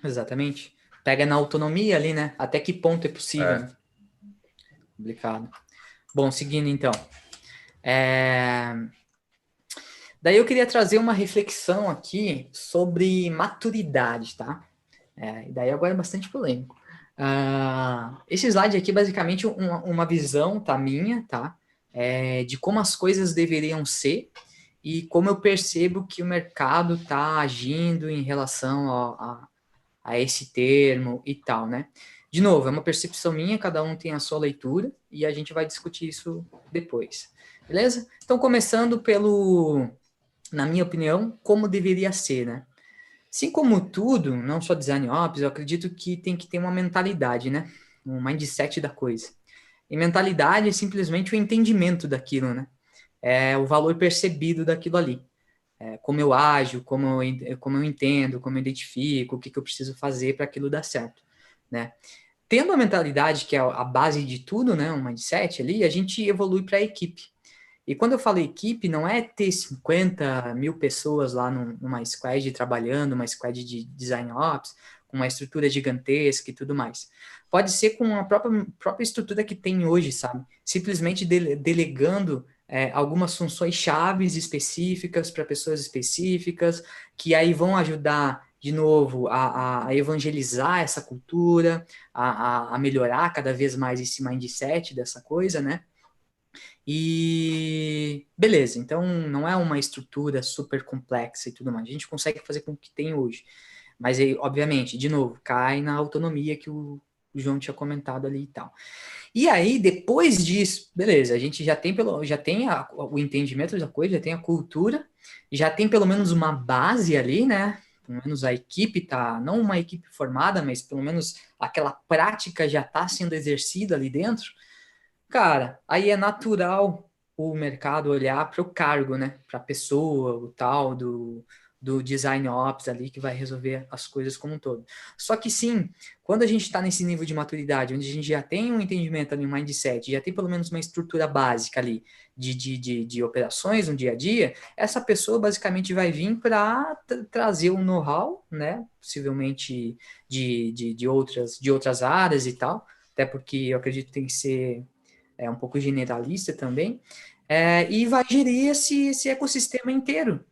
Exatamente. Pega na autonomia ali, né? Até que ponto é possível, É. né? Complicado. Bom, seguindo então. É, Daí eu queria trazer uma reflexão aqui sobre maturidade, tá? E daí agora é bastante polêmico. Esse slide aqui é basicamente uma visão, tá, minha, tá? De como as coisas deveriam ser e como eu percebo que o mercado tá agindo em relação a esse termo e tal, né? De novo, é uma percepção minha, cada um tem a sua leitura e a gente vai discutir isso depois, beleza? Então, começando na minha opinião, como deveria ser, né? Assim como tudo, não só design ops, eu acredito que tem que ter uma mentalidade, né? Um mindset da coisa. E mentalidade é simplesmente o entendimento daquilo, né? É o valor percebido daquilo ali. Como eu ajo, como eu entendo, como eu identifico, o que eu preciso fazer para aquilo dar certo, né? Tendo a mentalidade, que é a base de tudo, né? Um mindset ali, a gente evolui para a equipe. E quando eu falo equipe, não é ter 50 mil pessoas lá numa squad trabalhando, uma squad de design ops, com uma estrutura gigantesca e tudo mais. Pode ser com a própria estrutura que tem hoje, sabe? Simplesmente delegando algumas funções chaves específicas para pessoas específicas, que aí vão ajudar, de novo, a evangelizar essa cultura, a melhorar cada vez mais esse mindset dessa coisa, né? E beleza, então não é uma estrutura super complexa e tudo mais. A gente consegue fazer com o que tem hoje. Mas aí, obviamente, de novo, cai na autonomia que o João tinha comentado ali e tal. E aí, depois disso, beleza, a gente já tem o entendimento da coisa, já tem a cultura, já tem pelo menos uma base ali, né? Pelo menos a equipe tá, não uma equipe formada, mas pelo menos aquela prática já está sendo exercida ali dentro. Cara, aí é natural o mercado olhar para o cargo, né? Para a pessoa, o tal do design ops ali que vai resolver as coisas como um todo. Só que sim, quando a gente está nesse nível de maturidade, onde a gente já tem um entendimento ali, um mindset, já tem pelo menos uma estrutura básica ali de operações no dia a dia, essa pessoa basicamente vai vir para trazer um know-how, né? Possivelmente de outras áreas e tal, até porque eu acredito que tem que ser um pouco generalista também, e vai gerir esse ecossistema inteiro.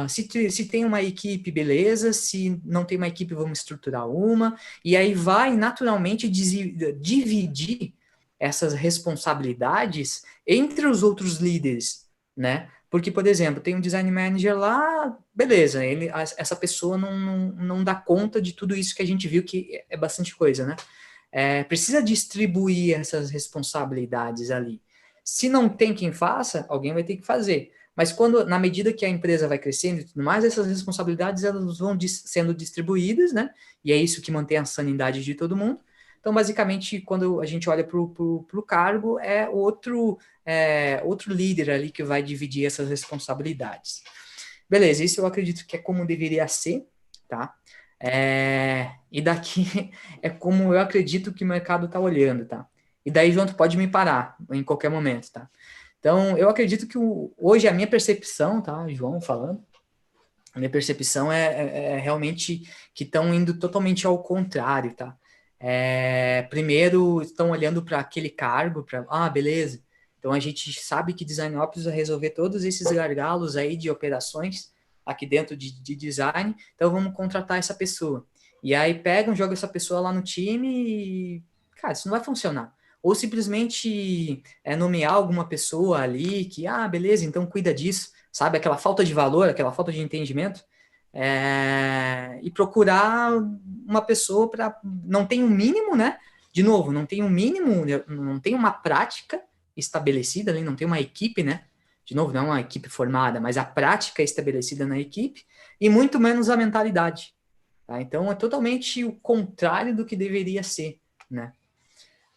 Se tem uma equipe, beleza, se não tem uma equipe, vamos estruturar uma, e aí vai naturalmente dividir essas responsabilidades entre os outros líderes, né? Porque, por exemplo, tem um design manager lá, beleza, essa pessoa não dá conta de tudo isso que a gente viu, que é bastante coisa, né? Precisa distribuir essas responsabilidades ali. Se não tem quem faça, alguém vai ter que fazer. Mas quando, na medida que a empresa vai crescendo e tudo mais, essas responsabilidades elas vão sendo distribuídas, né? E é isso que mantém a sanidade de todo mundo. Então, basicamente, quando a gente olha para o cargo, é outro líder ali que vai dividir essas responsabilidades. Beleza, isso eu acredito que é como deveria ser, tá? E daqui é como eu acredito que o mercado está olhando, tá? E daí, João, tu pode me parar em qualquer momento, tá? Então, eu acredito que hoje a minha percepção, tá, João falando, a minha percepção é realmente que estão indo totalmente ao contrário, tá? Primeiro, estão olhando para aquele cargo, beleza. Então, a gente sabe que Design Ops vai resolver todos esses gargalos aí de operações aqui dentro de design, então vamos contratar essa pessoa. E aí pegam, jogam essa pessoa lá no time e, cara, isso não vai funcionar. Ou simplesmente nomear alguma pessoa ali que, beleza, então cuida disso, sabe? Aquela falta de valor, aquela falta de entendimento, e procurar uma pessoa para... Não tem um mínimo, né? De novo, não tem um mínimo, não tem uma prática estabelecida ali, não tem uma equipe, né? De novo, não é uma equipe formada, mas a prática estabelecida na equipe e muito menos a mentalidade. Tá? Então, é totalmente o contrário do que deveria ser, né?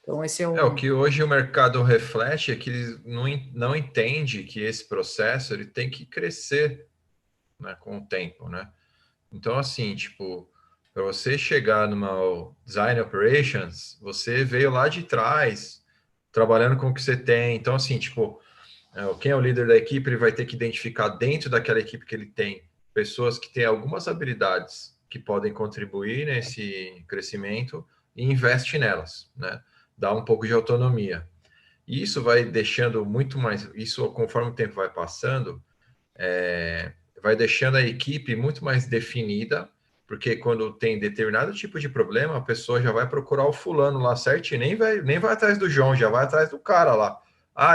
Então, esse é o que hoje o mercado reflete é que ele não entende que esse processo ele tem que crescer, né, com o tempo, né? Então, assim, tipo, para você chegar numa Design Operations, você veio lá de trás, trabalhando com o que você tem. Então, assim, tipo, quem é o líder da equipe, ele vai ter que identificar dentro daquela equipe que ele tem pessoas que têm algumas habilidades que podem contribuir nesse crescimento e investe nelas, né? Dá um pouco de autonomia. E isso vai deixando muito mais, isso conforme o tempo vai passando, vai deixando a equipe muito mais definida, porque quando tem determinado tipo de problema, a pessoa já vai procurar o fulano lá certinho, nem vai atrás do João, já vai atrás do cara lá.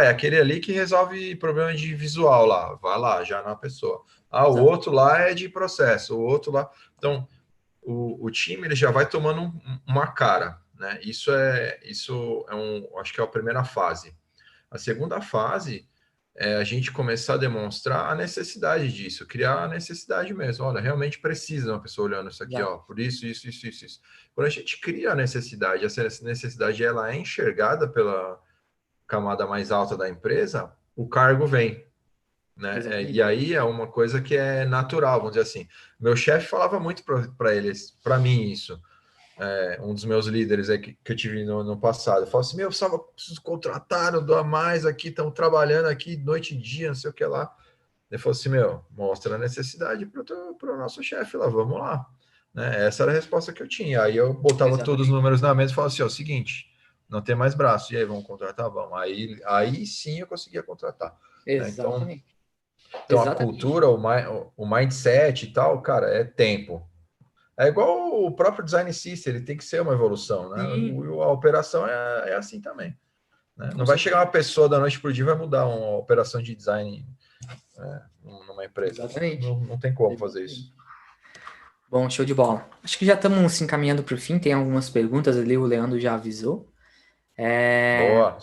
É aquele ali que resolve problema de visual lá, vai lá, já na pessoa. O outro lá é de processo, o outro lá... Então, o time ele já vai tomando uma cara, né? Isso acho que é a primeira fase. A segunda fase é a gente começar a demonstrar a necessidade disso, criar a necessidade mesmo. Olha, realmente precisa uma pessoa olhando isso aqui, por isso. Quando a gente cria a necessidade, essa necessidade ela é enxergada pela camada mais alta da empresa, o cargo vem, né? E aí é uma coisa que é natural, vamos dizer assim. Meu chefe falava muito para mim isso. Um dos meus líderes que eu tive no passado. Eu falo assim, preciso contratar, não dou a mais aqui, estamos trabalhando aqui noite e dia, não sei o que lá. Ele falou assim, mostra a necessidade para o nosso chefe lá, vamos lá. Né? Essa era a resposta que eu tinha. Aí eu botava todos os números na mesa e falava assim, o seguinte, não tem mais braço, e aí, vamos contratar? Vamos. Aí sim eu conseguia contratar. Exatamente. Né? Então a cultura, o mindset e tal, cara, é tempo. É igual o próprio design system, ele tem que ser uma evolução, né? A operação é assim também. Né? Não vai chegar uma pessoa da noite para o dia e vai mudar uma operação de design numa empresa. Não tem como fazer isso. Bom, show de bola. Acho que já estamos se encaminhando para o fim, tem algumas perguntas ali, o Leandro já avisou. Boa.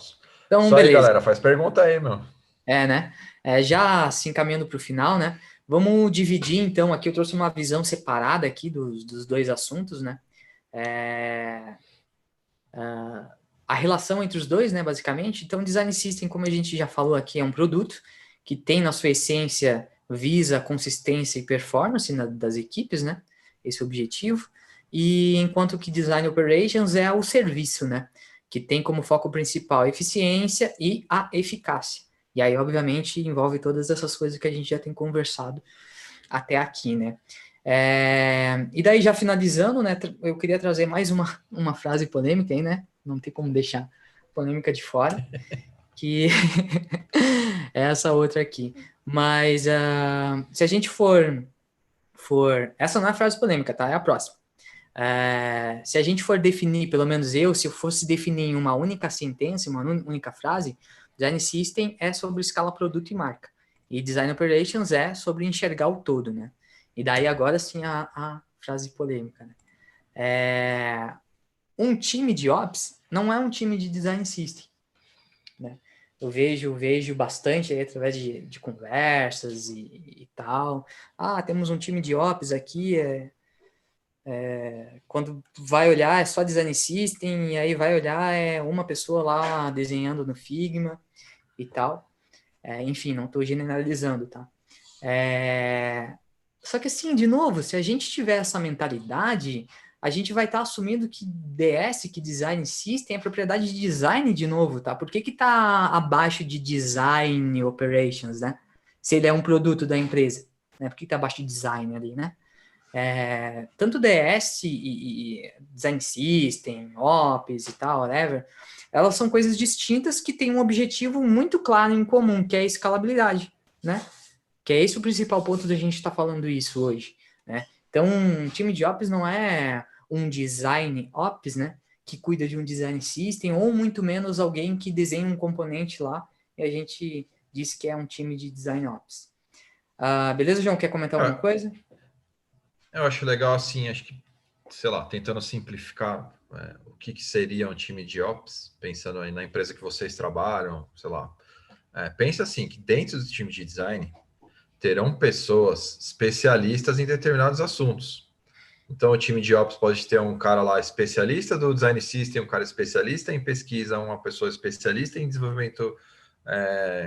Então, só beleza. Aí, galera, faz pergunta aí, meu. Né? Já se encaminhando para o final, né? Vamos dividir, então, aqui eu trouxe uma visão separada aqui dos dois assuntos, né? a relação entre os dois, né, basicamente. Então, Design System, como a gente já falou aqui, é um produto que tem na sua essência, visa a consistência e performance das equipes, né? Esse é o objetivo. E enquanto que Design Operations é o serviço, né? Que tem como foco principal a eficiência e a eficácia. E aí, obviamente, envolve todas essas coisas que a gente já tem conversado até aqui, né? E daí, já finalizando, né? Eu queria trazer mais uma frase polêmica aí, né? Não tem como deixar polêmica de fora, que é essa outra aqui. Mas se a gente for... Essa não é a frase polêmica, tá? É a próxima. Se a gente for definir, pelo menos se eu fosse definir em uma única sentença, uma única frase, Design System é sobre escala produto e marca. E Design Operations é sobre enxergar o todo, né? E daí agora sim a frase polêmica, né? Um time de Ops não é um time de Design System, né? Eu vejo bastante aí através de conversas e tal. Temos um time de Ops aqui, quando vai olhar é só Design System, e aí vai olhar é uma pessoa lá desenhando no Figma e tal. Enfim, não estou generalizando, tá? Só que assim, de novo, se a gente tiver essa mentalidade, a gente vai estar assumindo que DS, que Design System, é propriedade de design de novo, tá? Por que está abaixo de Design Operations, né? Se ele é um produto da empresa, né? Por que está abaixo de Design ali, né? Tanto DS e Design System, Ops e tal, whatever, elas são coisas distintas que têm um objetivo muito claro em comum, que é a escalabilidade, né? Que é esse o principal ponto da gente estar falando isso hoje, né? Então, um time de Ops não é um design Ops, né? Que cuida de um design system, ou muito menos alguém que desenha um componente lá e a gente diz que é um time de design Ops. Beleza, João? Quer comentar alguma coisa? Eu acho legal, assim, acho que, sei lá, tentando simplificar o que seria um time de Ops, pensando aí na empresa que vocês trabalham, sei lá. Pensa assim, que dentro do time de design terão pessoas especialistas em determinados assuntos. Então, o time de Ops pode ter um cara lá especialista do Design System, um cara especialista em pesquisa, uma pessoa especialista em desenvolvimento,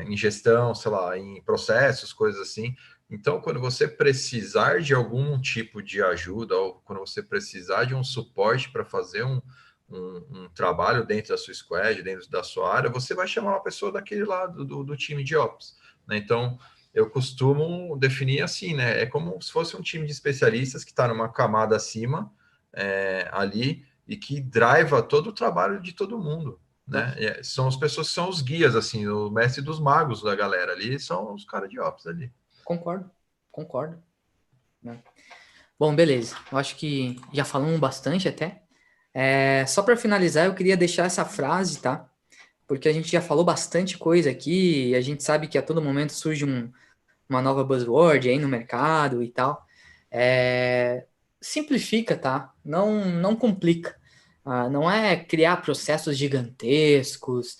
em gestão, sei lá, em processos, coisas assim. Então, quando você precisar de algum tipo de ajuda, ou quando você precisar de um suporte para fazer um trabalho dentro da sua squad, dentro da sua área, você vai chamar uma pessoa daquele lado do time de Ops, né? Então, eu costumo definir assim, né? É como se fosse um time de especialistas que está numa camada acima ali e que driva todo o trabalho de todo mundo, né? São as pessoas que são os guias, assim, o mestre dos magos da galera ali, são os caras de Ops ali. Concordo. Né? Bom, beleza. Eu acho que já falamos bastante até. Só para finalizar, eu queria deixar essa frase, tá? Porque a gente já falou bastante coisa aqui, e a gente sabe que a todo momento surge uma nova buzzword aí no mercado e tal. Simplifica, tá? Não complica. Não é criar processos gigantescos,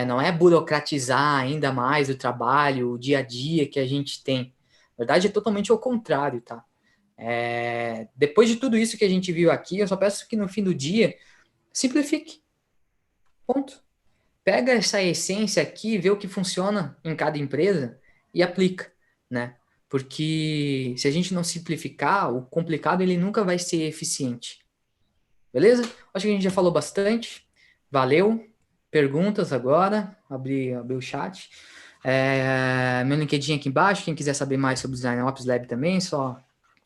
não é burocratizar ainda mais o trabalho, o dia a dia que a gente tem. Na verdade, é totalmente ao contrário, tá? Depois de tudo isso que a gente viu aqui, eu só peço que no fim do dia, simplifique. Ponto. Pega essa essência aqui, vê o que funciona em cada empresa e aplica, né? Porque se a gente não simplificar, o complicado ele nunca vai ser eficiente. Beleza? Acho que a gente já falou bastante. Valeu. Perguntas agora. Abri o chat. Meu LinkedIn aqui embaixo. Quem quiser saber mais sobre o Design Ops Lab também, só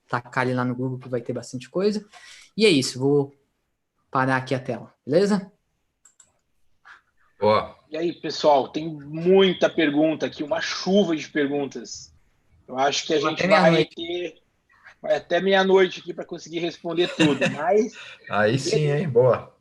tacar ali lá no Google que vai ter bastante coisa. E é isso. Vou parar aqui a tela. Beleza? Boa. E aí, pessoal, tem muita pergunta aqui, uma chuva de perguntas. Eu acho que a gente vai até meia-noite aqui para conseguir responder tudo, mas... Aí sim, hein? Boa.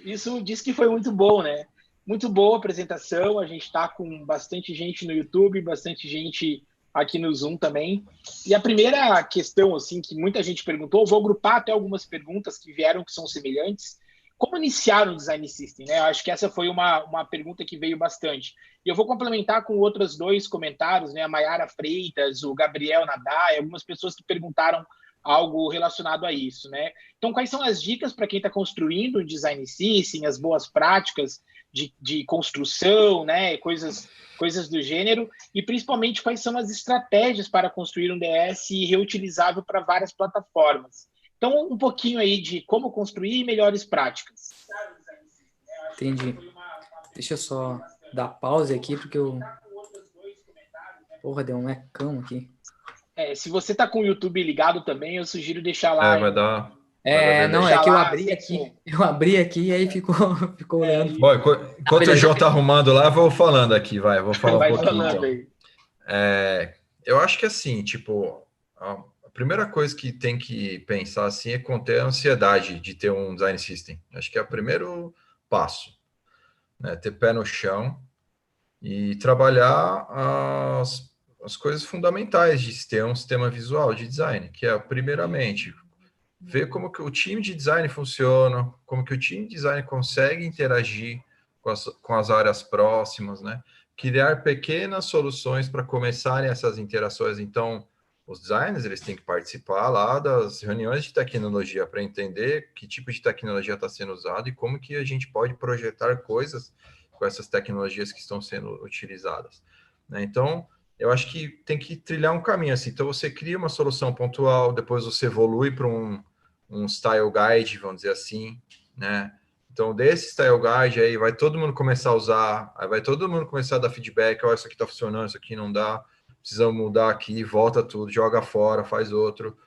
Isso diz que foi muito bom, né? Muito boa a apresentação, a gente está com bastante gente no YouTube, bastante gente aqui no Zoom também. E a primeira questão, assim, que muita gente perguntou, vou agrupar até algumas perguntas que vieram que são semelhantes. Como iniciar um Design System, né? Eu acho que essa foi uma pergunta que veio bastante. E eu vou complementar com outros dois comentários, né? A Mayara Freitas, o Gabriel Nadai, algumas pessoas que perguntaram algo relacionado a isso, né? Então, quais são as dicas para quem está construindo um design system, as boas práticas de construção, né? Coisas do gênero, e principalmente quais são as estratégias para construir um DS reutilizável para várias plataformas. Então, um pouquinho aí de como construir melhores práticas. Entendi. Deixa eu só dar pause aqui, porque eu... Porra, deu um ecão aqui. Se você está com o YouTube ligado também, eu sugiro deixar lá. Vai dar não, delay. é que eu abri aqui. Eu abri aqui e aí ficou olhando. Bom, enquanto o João tá arrumando lá, eu vou falando aqui, vou falar vai um pouquinho. Falando então. aí. Eu acho que assim, tipo, a primeira coisa que tem que pensar assim é conter a ansiedade de ter um design system. Acho que é o primeiro passo, né? Ter pé no chão e trabalhar as coisas fundamentais de ter um sistema visual de design, que é, primeiramente, ver como que o time de design funciona, como que o time de design consegue interagir com as áreas próximas, né? Criar pequenas soluções para começarem essas interações. Então, os designers, eles têm que participar lá das reuniões de tecnologia para entender que tipo de tecnologia está sendo usado e como que a gente pode projetar coisas com essas tecnologias que estão sendo utilizadas, né? Então, eu acho que tem que trilhar um caminho assim. Então, você cria uma solução pontual, depois você evolui para um style guide, vamos dizer assim, né? Então, desse style guide aí, vai todo mundo começar a usar, aí vai todo mundo começar a dar feedback, ó, isso aqui tá funcionando, isso aqui não dá, precisamos mudar aqui, volta tudo, joga fora, faz outro.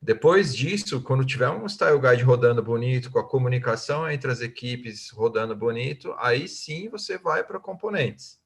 Depois disso, quando tiver um style guide rodando bonito, com a comunicação entre as equipes rodando bonito, aí sim você vai para componentes,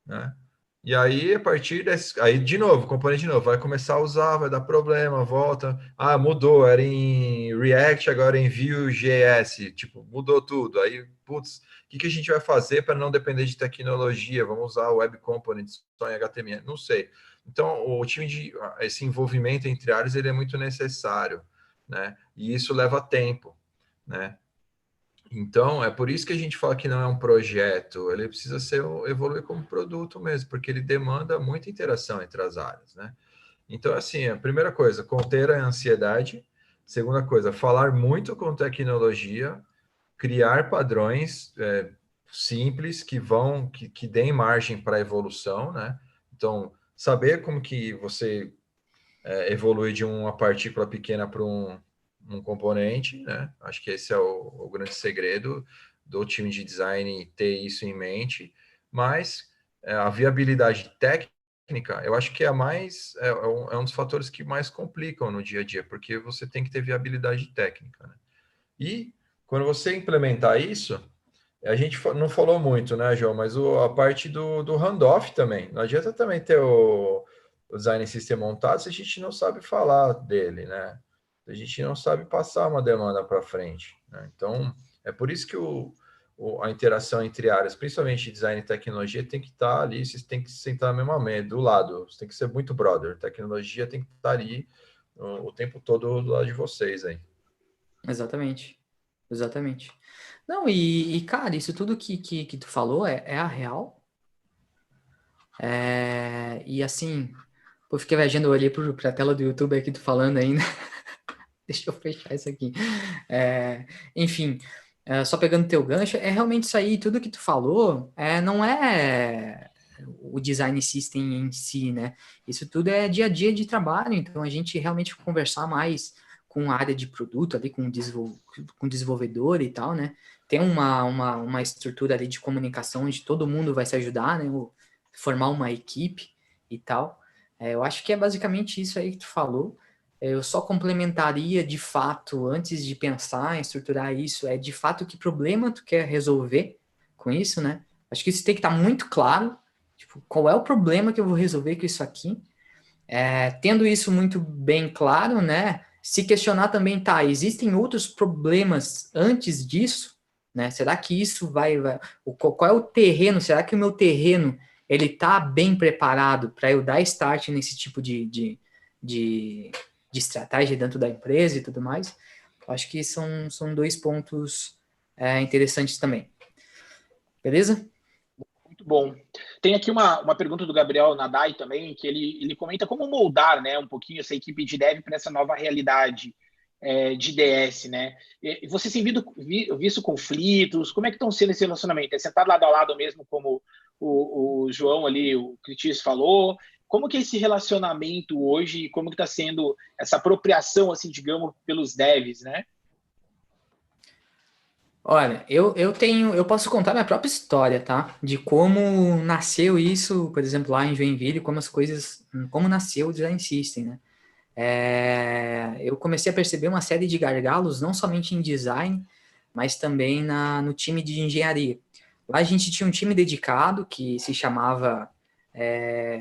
né? E aí, a partir desse... Aí, de novo, componente de novo, vai começar a usar, vai dar problema, volta. Ah, mudou, era em React, agora em Vue.js. Tipo, mudou tudo. Aí, putz, o que a gente vai fazer para não depender de tecnologia? Vamos usar Web Components só em HTML? Não sei. Então, o time de... Esse envolvimento entre áreas, ele é muito necessário, né? E isso leva tempo, né? Então, é por isso que a gente fala que não é um projeto, ele precisa evoluir como produto mesmo, porque ele demanda muita interação entre as áreas, né? Então, assim, a primeira coisa, conter a ansiedade. Segunda coisa, falar muito com tecnologia, criar padrões simples que deem margem para evolução, né? Então, saber como que você evolui de uma partícula pequena para um componente, né? Acho que esse é o grande segredo do time de design ter isso em mente, mas a viabilidade técnica, eu acho que é um dos fatores que mais complicam no dia a dia, porque você tem que ter viabilidade técnica, né? E quando você implementar isso, a gente não falou muito, né, João, mas a parte do handoff também. Não adianta também ter o design system montado se a gente não sabe falar dele, né? A gente não sabe passar uma demanda para frente, né? Então, é por isso que a interação entre áreas, principalmente design e tecnologia, tem que estar ali, vocês têm que sentar na mesma mesa, do lado, você tem que ser muito brother. Tecnologia tem que estar ali o tempo todo do lado de vocês aí. Exatamente. Não, cara, isso tudo que tu falou é a real. E assim, eu fiquei viajando, eu olhei pra tela do YouTube aqui, tu falando ainda. Deixa eu fechar isso aqui. Enfim, só pegando teu gancho, é realmente isso aí, tudo que tu falou, não é o design system em si, né? Isso tudo é dia a dia de trabalho, então a gente realmente conversar mais com a área de produto ali, com o desenvolvedor e tal, né? Tem uma estrutura ali de comunicação onde todo mundo vai se ajudar, né? Formar uma equipe e tal. Eu acho que é basicamente isso aí que tu falou. Eu só complementaria de fato, antes de pensar em estruturar isso, de fato que problema tu quer resolver com isso, né? Acho que isso tem que estar muito claro, tipo, qual é o problema que eu vou resolver com isso aqui. Tendo isso muito bem claro, né? Se questionar também, tá, existem outros problemas antes disso, né? Será que isso qual é o terreno? Será que o meu terreno, ele tá bem preparado para eu dar start nesse tipo de estratégia dentro da empresa e tudo mais? Acho que são dois pontos interessantes também. Beleza? Bom, tem aqui uma pergunta do Gabriel Nadai também, que ele comenta como moldar, né, um pouquinho essa equipe de dev para essa nova realidade de DS, né? E você tem visto conflitos? Como é que estão sendo esse relacionamento? É sentado lado a lado mesmo, como o João ali, o Critis falou? Como que é esse relacionamento hoje e como que está sendo essa apropriação, assim, digamos, pelos devs, né? Olha, eu posso contar minha própria história, tá? De como nasceu isso, por exemplo, lá em Joinville, como nasceu o Design System, né? Eu comecei a perceber uma série de gargalos, não somente em design, mas também no time de engenharia. Lá a gente tinha um time dedicado que se chamava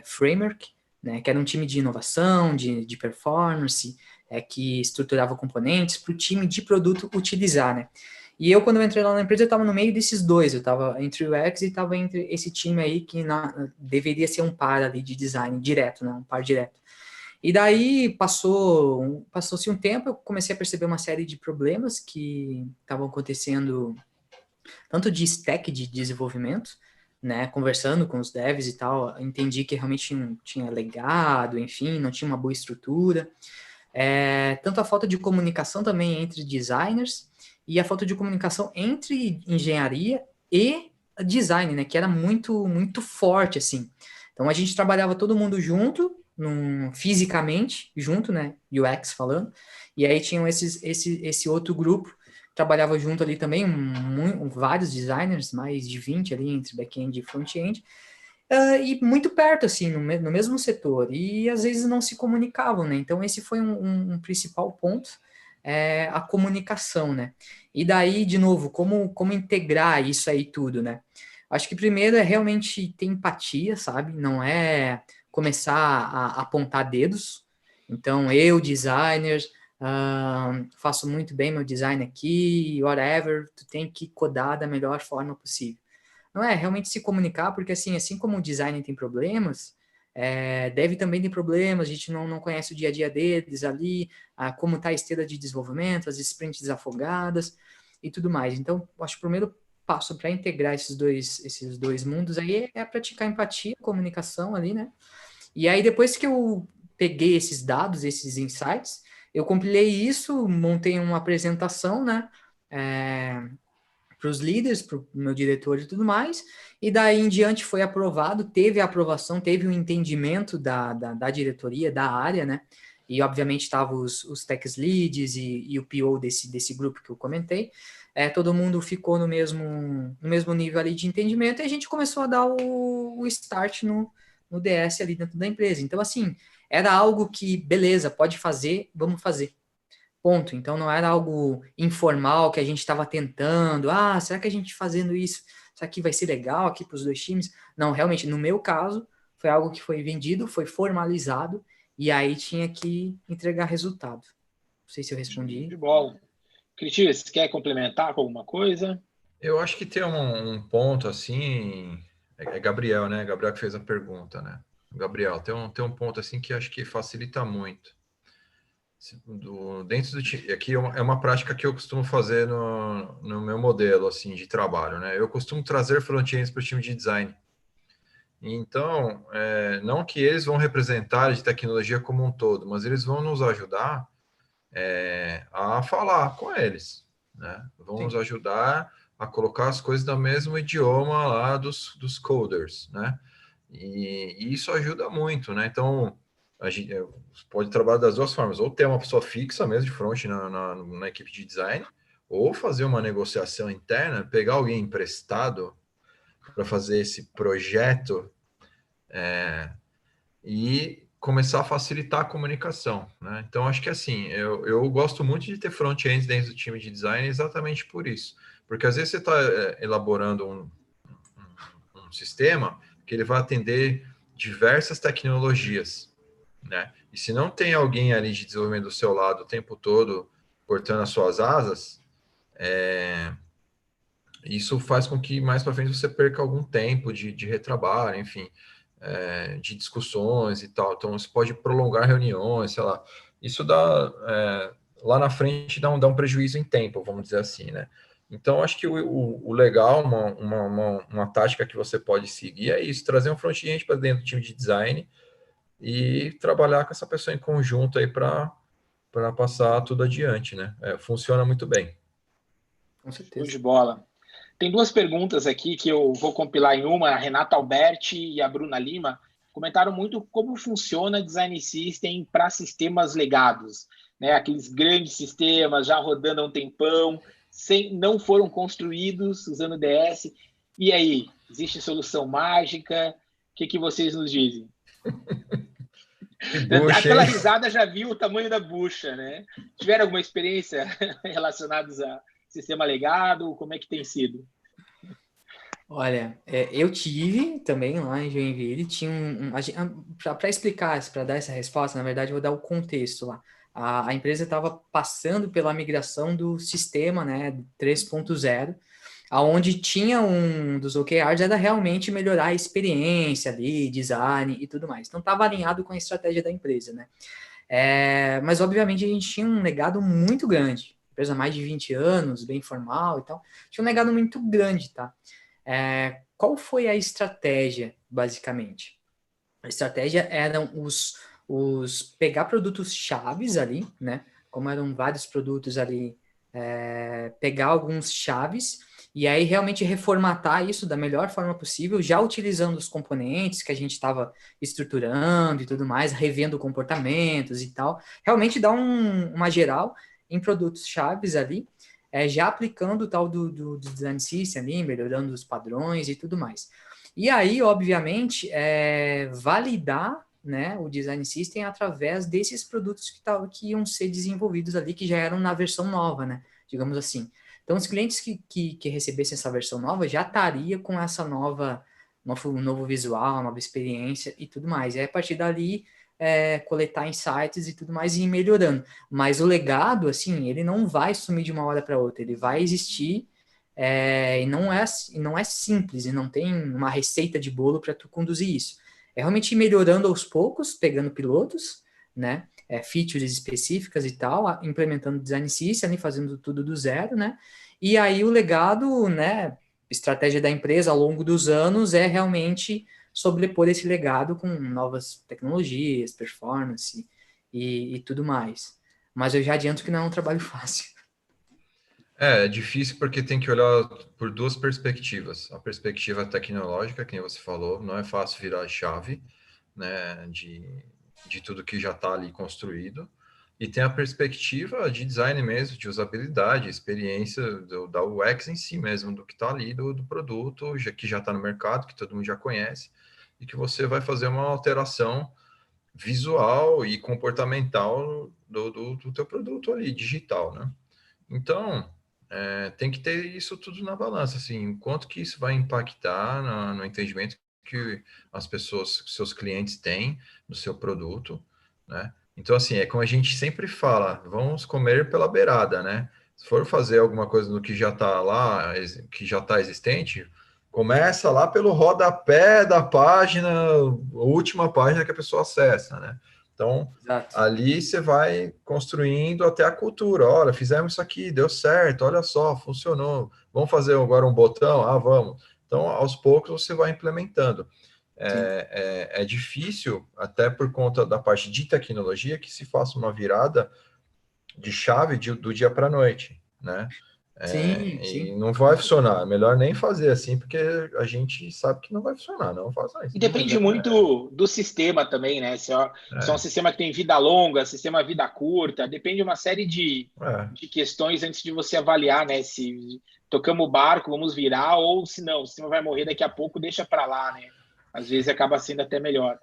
Framework, né? Que era um time de inovação, de performance, que estruturava componentes para o time de produto utilizar, né? E eu, quando eu entrei lá na empresa, eu estava no meio desses dois. Eu estava entre o UX e estava entre esse time aí que deveria ser um par ali de design direto, né? Um par direto. E daí passou-se um tempo, eu comecei a perceber uma série de problemas que estavam acontecendo, tanto de stack de desenvolvimento, né? Conversando com os devs e tal, entendi que realmente não tinha legado, enfim, não tinha uma boa estrutura. Tanto a falta de comunicação também entre designers e a falta de comunicação entre engenharia e design, né, que era muito, muito forte, assim. Então, a gente trabalhava todo mundo junto, fisicamente, junto, né, UX falando, e aí tinham esse outro grupo que trabalhava junto ali também, vários designers, mais de 20 ali, entre back-end e front-end, e muito perto, assim, no mesmo setor, e às vezes não se comunicavam, né? Então, esse foi um principal ponto, a comunicação, né? E daí, de novo, como integrar isso aí tudo, né? Acho que primeiro é realmente ter empatia, sabe? Não é começar a apontar dedos. Então, eu, designer, faço muito bem meu design aqui, whatever, tu tem que codar da melhor forma possível. Não é realmente se comunicar, porque assim como o design tem problemas, deve também ter problemas, a gente não conhece o dia a dia deles ali, como está a esteira de desenvolvimento, as sprints desafogadas e tudo mais. Então, acho que o primeiro passo para integrar esses dois mundos aí é praticar empatia, comunicação ali, né? E aí, depois que eu peguei esses dados, esses insights, eu compilei isso, montei uma apresentação, né? Para os líderes, para o meu diretor e tudo mais, e daí em diante foi aprovado, teve a aprovação, teve o entendimento da diretoria, da área, né? E obviamente estavam os tech leads e o PO desse grupo que eu comentei. Todo mundo ficou no mesmo nível ali de entendimento e a gente começou a dar o start no DS ali dentro da empresa. Então, assim, era algo que, beleza, pode fazer, vamos fazer. Ponto. Então não era algo informal que a gente estava tentando. Será que a gente fazendo isso, será que vai ser legal aqui para os dois times? Não, realmente, no meu caso, foi algo que foi vendido, foi formalizado, e aí tinha que entregar resultado. Não sei se eu respondi. De bola. Cristian, você quer complementar com alguma coisa? Eu acho que tem um ponto assim. É Gabriel, né? Gabriel que fez a pergunta, né? Gabriel, tem um ponto assim que acho que facilita muito. Dentro do time, aqui é uma prática que eu costumo fazer no meu modelo assim de trabalho, né? Eu costumo trazer front-ends para o time de design. Então, não que eles vão representar de tecnologia como um todo, mas eles vão nos ajudar a falar com eles, né? Vão nos ajudar a colocar as coisas no mesmo idioma lá dos coders, né? E isso ajuda muito, né? Então, a gente pode trabalhar das duas formas, ou ter uma pessoa fixa mesmo de front na equipe de design, ou fazer uma negociação interna, pegar alguém emprestado para fazer esse projeto e começar a facilitar a comunicação, né? Então, acho que assim, eu gosto muito de ter front-ends dentro do time de design exatamente por isso. Porque às vezes você está elaborando um sistema que ele vai atender diversas tecnologias, né? E se não tem alguém ali de desenvolvimento do seu lado o tempo todo cortando as suas asas, isso faz com que mais para frente você perca algum tempo de retrabalho, enfim, de discussões e tal. Então, isso pode prolongar reuniões, sei lá. Isso dá, lá na frente, dá um prejuízo em tempo, vamos dizer assim, né? Então, acho que o legal, uma tática que você pode seguir é isso, trazer um front-end para dentro do time de design e trabalhar com essa pessoa em conjunto aí para passar tudo adiante, né? Funciona muito bem. Com Show certeza. de bola. Tem duas perguntas aqui que eu vou compilar em uma. A Renata Alberti e a Bruna Lima comentaram muito como funciona Design System para sistemas legados, né? Aqueles grandes sistemas já rodando há um tempão, não foram construídos usando DS. E aí, existe solução mágica? O que vocês nos dizem? Que bucha, Pela hein? risada já viu o tamanho da bucha, né? Tiveram alguma experiência relacionada a sistema legado? Como é que tem sido? Olha, eu tive também lá em Joinville, tinha para explicar, para dar essa resposta, na verdade, eu vou dar o contexto lá. A empresa estava passando pela migração do sistema, né, 3.0, aonde tinha um dos OKRs era realmente melhorar a experiência ali, design e tudo mais. Então, estava alinhado com a estratégia da empresa, né? Mas, obviamente, a gente tinha um legado muito grande. Empresa há mais de 20 anos, bem formal e tal. Tinha um legado muito grande, tá? Qual foi a estratégia, basicamente? A estratégia eram os pegar produtos chaves ali, né? Como eram vários produtos ali, pegar alguns chaves e aí realmente reformatar isso da melhor forma possível, já utilizando os componentes que a gente estava estruturando e tudo mais, revendo comportamentos e tal. Realmente dar uma geral em produtos chaves ali, já aplicando o tal do design system ali, melhorando os padrões e tudo mais. E aí, obviamente, validar, né, o design system através desses produtos que iam ser desenvolvidos ali, que já eram na versão nova, né, digamos assim. Então, os clientes que recebessem essa versão nova já estaria com essa novo visual, nova experiência e tudo mais. E aí, a partir dali, coletar insights e tudo mais e ir melhorando. Mas o legado, assim, ele não vai sumir de uma hora para outra, ele vai existir e não é simples, e não tem uma receita de bolo para tu conduzir isso. É realmente ir melhorando aos poucos, pegando pilotos, né? Features específicas e tal, implementando design system, fazendo tudo do zero, né? E aí o legado, né? Estratégia da empresa ao longo dos anos é realmente sobrepor esse legado com novas tecnologias, performance e tudo mais. Mas eu já adianto que não é um trabalho fácil. É difícil porque tem que olhar por duas perspectivas. A perspectiva tecnológica, que nem você falou, não é fácil virar a chave, né, de tudo que já está ali construído. E tem a perspectiva de design mesmo, de usabilidade, experiência da UX em si mesmo, do que está ali, do produto, que já está no mercado, que todo mundo já conhece, e que você vai fazer uma alteração visual e comportamental do teu produto ali, digital, né? Então, tem que ter isso tudo na balança, assim, quanto que isso vai impactar no entendimento que as pessoas, seus clientes têm no seu produto, né? Então, assim, é como a gente sempre fala, vamos comer pela beirada, né? Se for fazer alguma coisa no que já está lá, que já está existente, começa lá pelo rodapé da página, a última página que a pessoa acessa, né? Então, Exato. ali você vai construindo até a cultura. Olha, fizemos isso aqui, deu certo, olha só, funcionou. Vamos fazer agora um botão? Ah, vamos. Então, aos poucos, você vai implementando. Sim. É difícil, até por conta da parte de tecnologia, que se faça uma virada de chave do dia para a noite, né? Sim, E sim. não vai funcionar. É melhor nem fazer assim, porque a gente sabe que não vai funcionar. Não faça E isso. depende muito do sistema também, né? Se é um É, sistema que tem vida longa, sistema vida curta, depende de uma série é, de questões antes de você avaliar, né? Se tocamos o barco, vamos virar, ou se não, o sistema vai morrer daqui a pouco, deixa para lá, né? Às vezes acaba sendo até melhor.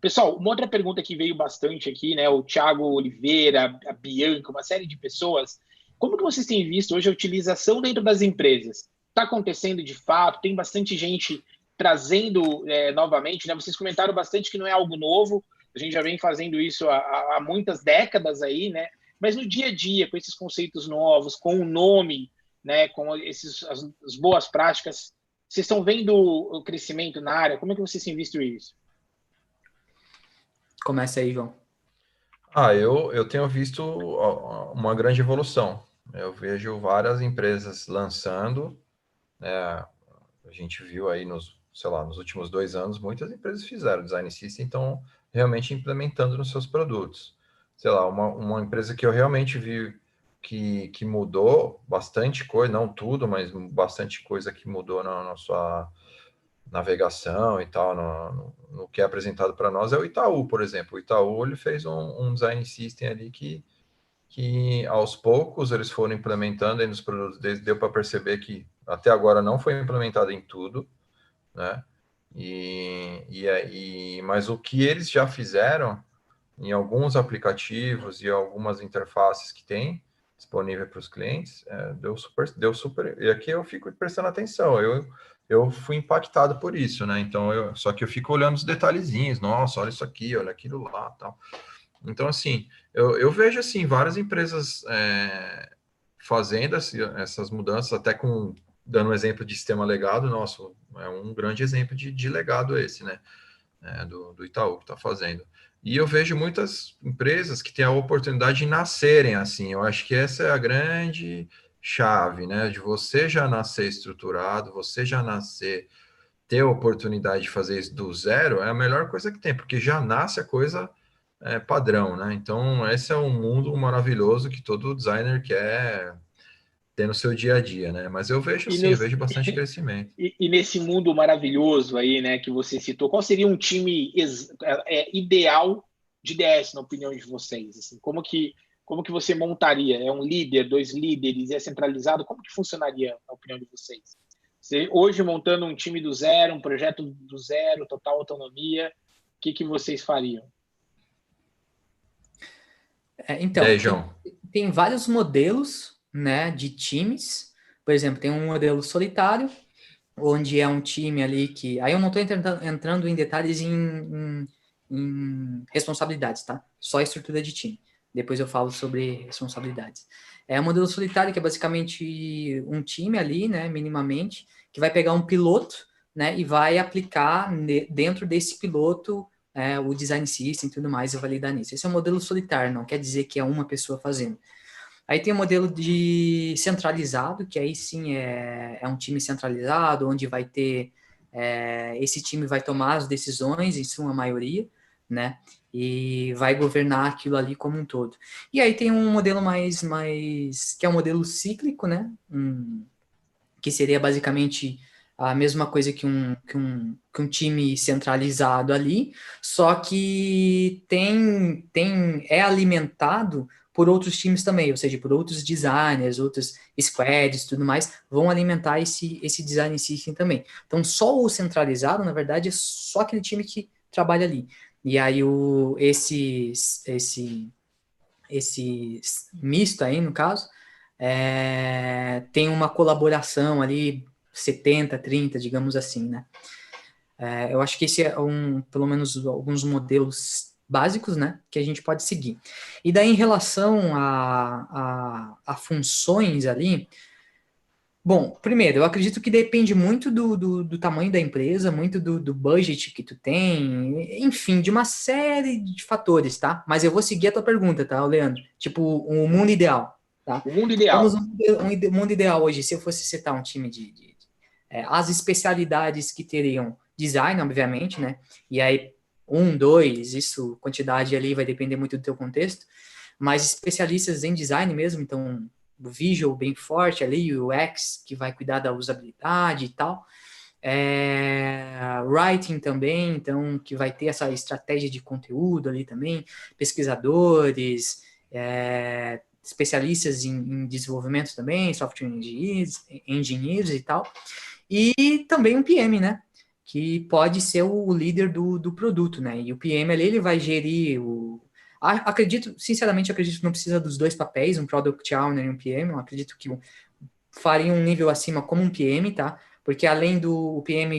Pessoal, uma outra pergunta que veio bastante aqui, né? O Thiago Oliveira, a Bianca, uma série de pessoas. Como que vocês têm visto hoje a utilização dentro das empresas? Está acontecendo de fato? Tem bastante gente trazendo novamente, né? Vocês comentaram bastante que não é algo novo, a gente já vem fazendo isso há muitas décadas aí, né? Mas no dia a dia, com esses conceitos novos, com o nome, né? Com as boas práticas, vocês estão vendo o crescimento na área? Como é que vocês têm visto isso? Começa aí, João. eu tenho visto uma grande evolução. Eu vejo várias empresas lançando, né? A gente viu aí nos últimos 2 anos, muitas empresas fizeram design system, então realmente implementando nos seus produtos. Sei lá, uma empresa que eu realmente vi que mudou bastante coisa, não tudo, mas bastante coisa que mudou na sua navegação e tal, no que é apresentado para nós é o Itaú, por exemplo. O Itaú ele fez um design system ali que aos poucos eles foram implementando aí nos produtos deles, deu para perceber que até agora não foi implementado em tudo, né? Mas o que eles já fizeram em alguns aplicativos e algumas interfaces que tem disponível para os clientes, deu super. E aqui eu fico prestando atenção. Eu fui impactado por isso, né? Então só que eu fico olhando os detalhezinhos. Nossa, olha isso aqui, olha aquilo lá, tal. Então assim, eu vejo assim várias empresas fazendo essas mudanças, até com dando um exemplo de sistema legado, nosso é um grande exemplo de legado esse, né? Do Itaú que está fazendo. E eu vejo muitas empresas que têm a oportunidade de nascerem assim. Eu acho que essa é a grande chave, né? De você já nascer estruturado, você já nascer, ter a oportunidade de fazer isso do zero, é a melhor coisa que tem, porque já nasce a coisa padrão, né? Então, esse é um mundo maravilhoso que todo designer quer ter no seu dia a dia, né? Mas eu vejo E sim, eu nesse, vejo bastante crescimento. e nesse mundo maravilhoso aí, né, que você citou, qual seria um time ideal de DS, na opinião de vocês? Assim, como que você montaria? É um líder, dois líderes, é centralizado? Como que funcionaria, na opinião de vocês? Você, hoje, montando um time do zero, um projeto do zero, total autonomia, o que vocês fariam? E Então, aí, João? tem vários modelos, né, de times. Por exemplo, tem um modelo solitário, onde é um time ali que... Aí eu não estou entrando em detalhes em responsabilidades, tá? Só a estrutura de time. Depois eu falo sobre responsabilidades. É um modelo solitário, que é basicamente um time ali, né, minimamente, que vai pegar um piloto, né, e vai aplicar dentro desse piloto o design system e tudo mais, e validar nisso. Esse é um modelo solitário, não quer dizer que é uma pessoa fazendo. Aí tem o modelo de centralizado, que aí sim é um time centralizado, onde vai ter, esse time vai tomar as decisões, em sua maioria, né? E vai governar aquilo ali como um todo. E aí tem um modelo que é um modelo cíclico, né? Que seria basicamente a mesma coisa que um time centralizado ali, só que é alimentado por outros times também, ou seja, por outros designers, outros squads, tudo mais, vão alimentar esse design system também. Então, só o centralizado, na verdade, é só aquele time que trabalha ali. E aí, esse misto aí, no caso, tem uma colaboração ali, 70-30, digamos assim, né? Eu acho que esse é pelo menos alguns modelos básicos, né, que a gente pode seguir. E daí, em relação a funções ali, bom, primeiro, eu acredito que depende muito do tamanho da empresa, muito do budget que tu tem, enfim, de uma série de fatores, tá? Mas eu vou seguir a tua pergunta, tá, Leandro? Tipo, o mundo ideal, tá? O mundo Vamos ideal. um mundo ideal hoje, se eu fosse citar um time as especialidades que teriam design, obviamente, né? E aí, dois, isso, quantidade ali vai depender muito do teu contexto, mas especialistas em design mesmo, então o visual bem forte ali, o UX que vai cuidar da usabilidade e tal. Writing também, então que vai ter essa estratégia de conteúdo ali também, pesquisadores, especialistas em desenvolvimento também, software engineers e tal, e também um PM, né? Que pode ser o líder do produto, né? E o PM ali, ele vai gerir sinceramente, acredito que não precisa dos dois papéis, um Product Owner e um PM. Eu acredito que faria um nível acima como um PM, tá? Porque além do PM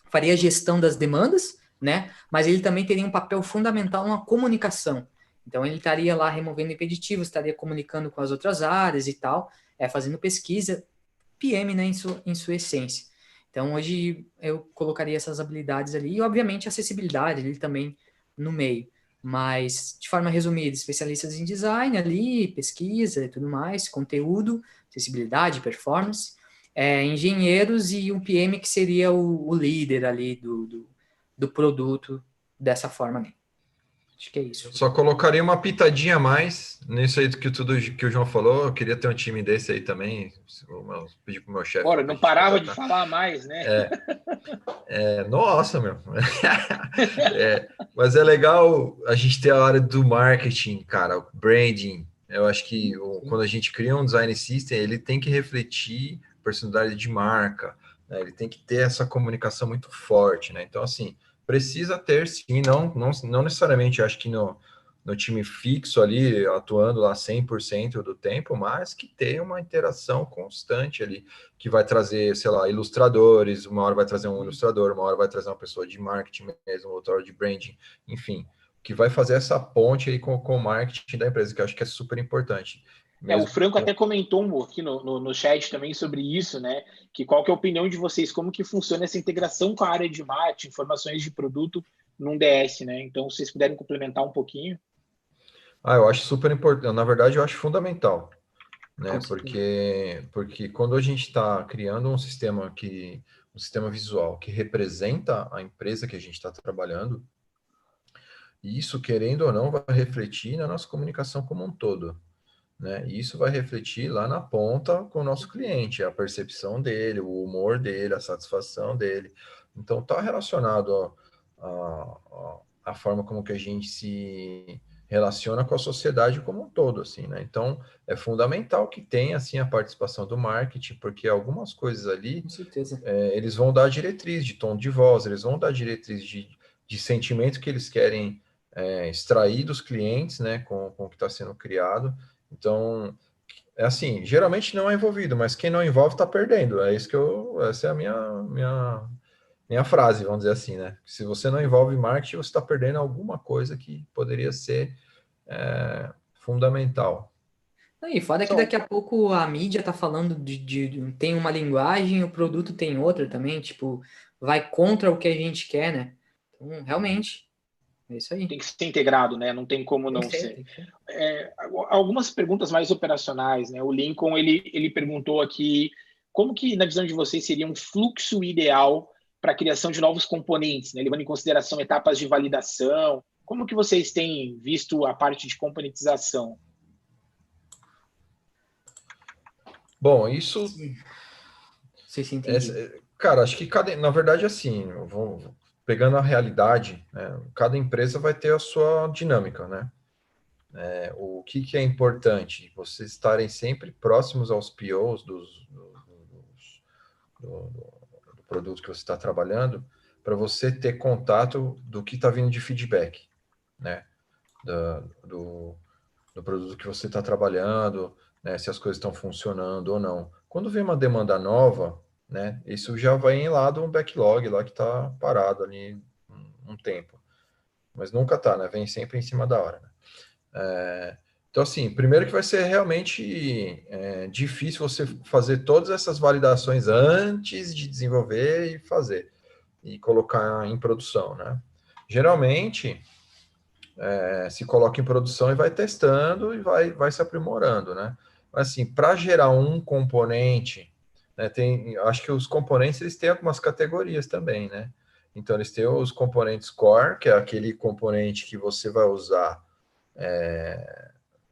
faria a gestão das demandas, né? Mas ele também teria um papel fundamental na comunicação. Então ele estaria lá removendo impeditivos, estaria comunicando com as outras áreas e tal, fazendo pesquisa, PM, né, em sua essência. Então hoje eu colocaria essas habilidades ali e obviamente a acessibilidade ali também no meio. Mas, de forma resumida, especialistas em design ali, pesquisa e tudo mais, conteúdo, acessibilidade, performance, engenheiros e um PM que seria o líder ali do produto dessa forma mesmo. Acho que é isso. Só colocaria uma pitadinha a mais nisso aí que o João falou. Eu queria ter um time desse aí também. Pedir pro meu chefe. Ora, não parava de falar mais, né? Nossa, meu. Mas é legal a gente ter a área do marketing, cara, branding. Eu acho que quando a gente cria um design system, ele tem que refletir personalidade de marca, né? Ele tem que ter essa comunicação muito forte, né? Então, assim, precisa ter, sim, não necessariamente, acho que no time fixo ali, atuando lá 100% do tempo, mas que tenha uma interação constante ali, que vai trazer, sei lá, ilustradores, uma hora vai trazer um ilustrador, uma hora vai trazer uma pessoa de marketing mesmo, outra hora de branding, enfim, que vai fazer essa ponte aí com o marketing da empresa, que eu acho que é super importante. O Franco até comentou aqui no chat também sobre isso, né? Que qual que é a opinião de vocês, como que funciona essa integração com a área de marketing, informações de produto num DS, né? Então, se vocês puderem complementar um pouquinho. Eu acho super importante, na verdade eu acho fundamental, né? Porque quando a gente está criando um sistema visual que representa a empresa que a gente está trabalhando, isso, querendo ou não, vai refletir na nossa comunicação como um todo, né? E isso vai refletir lá na ponta com o nosso cliente, a percepção dele, o humor dele, a satisfação dele. Então, está relacionado à forma como que a gente se relaciona com a sociedade como um todo, assim, né? Então, é fundamental que tenha, assim, a participação do marketing, porque algumas coisas ali, Com certeza. eles vão dar diretriz de tom de voz, eles vão dar diretriz de sentimento que eles querem extrair dos clientes, né, com o que está sendo criado. Então, é assim, geralmente não é envolvido, mas quem não envolve está perdendo. Essa é a minha frase, vamos dizer assim, né? Se você não envolve marketing, você está perdendo alguma coisa que poderia ser fundamental. E foda que daqui a pouco a mídia tá falando tem uma linguagem, o produto tem outra também, tipo, vai contra o que a gente quer, né? Então, realmente, é isso aí. Tem que ser integrado, né? Não tem como não ser. Tem que ser. Algumas perguntas mais operacionais, né? O Lincoln, ele perguntou aqui como que, na visão de vocês, seria um fluxo ideal para a criação de novos componentes, né? Levando em consideração etapas de validação. Como que vocês têm visto a parte de componentização? Bom, isso... Sim, se entendi. Cara, acho que na verdade, assim, pegando a realidade, né, cada empresa vai ter a sua dinâmica, né? O que é importante? Vocês estarem sempre próximos aos POs do produto que você está trabalhando, para você ter contato do que está vindo de feedback, né? Do produto que você está trabalhando, né? Se as coisas estão funcionando ou não. Quando vem uma demanda nova, né? Isso já vai lá de um backlog lá que está parado ali um tempo. Mas nunca está, né? Vem sempre em cima da hora, né? Então, assim, primeiro que vai ser realmente difícil você fazer todas essas validações antes de desenvolver e fazer, e colocar em produção, né? Geralmente, se coloca em produção e vai testando e vai se aprimorando, né? Mas, assim, para gerar um componente, né, acho que os componentes, eles têm algumas categorias também, né? Então, eles têm os componentes core, que é aquele componente que você vai usar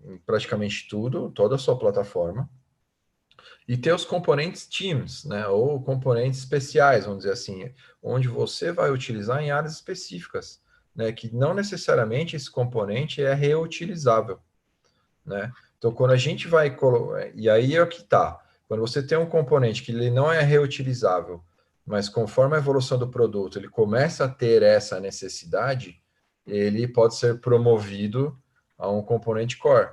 em praticamente tudo, toda a sua plataforma. E tem os componentes Teams, né, ou componentes especiais, vamos dizer assim, onde você vai utilizar em áreas específicas, né, que não necessariamente esse componente é reutilizável, né? Então, quando a gente vai... E aí é o que está. Quando você tem um componente que ele não é reutilizável, mas conforme a evolução do produto, ele começa a ter essa necessidade, ele pode ser promovido a um componente core,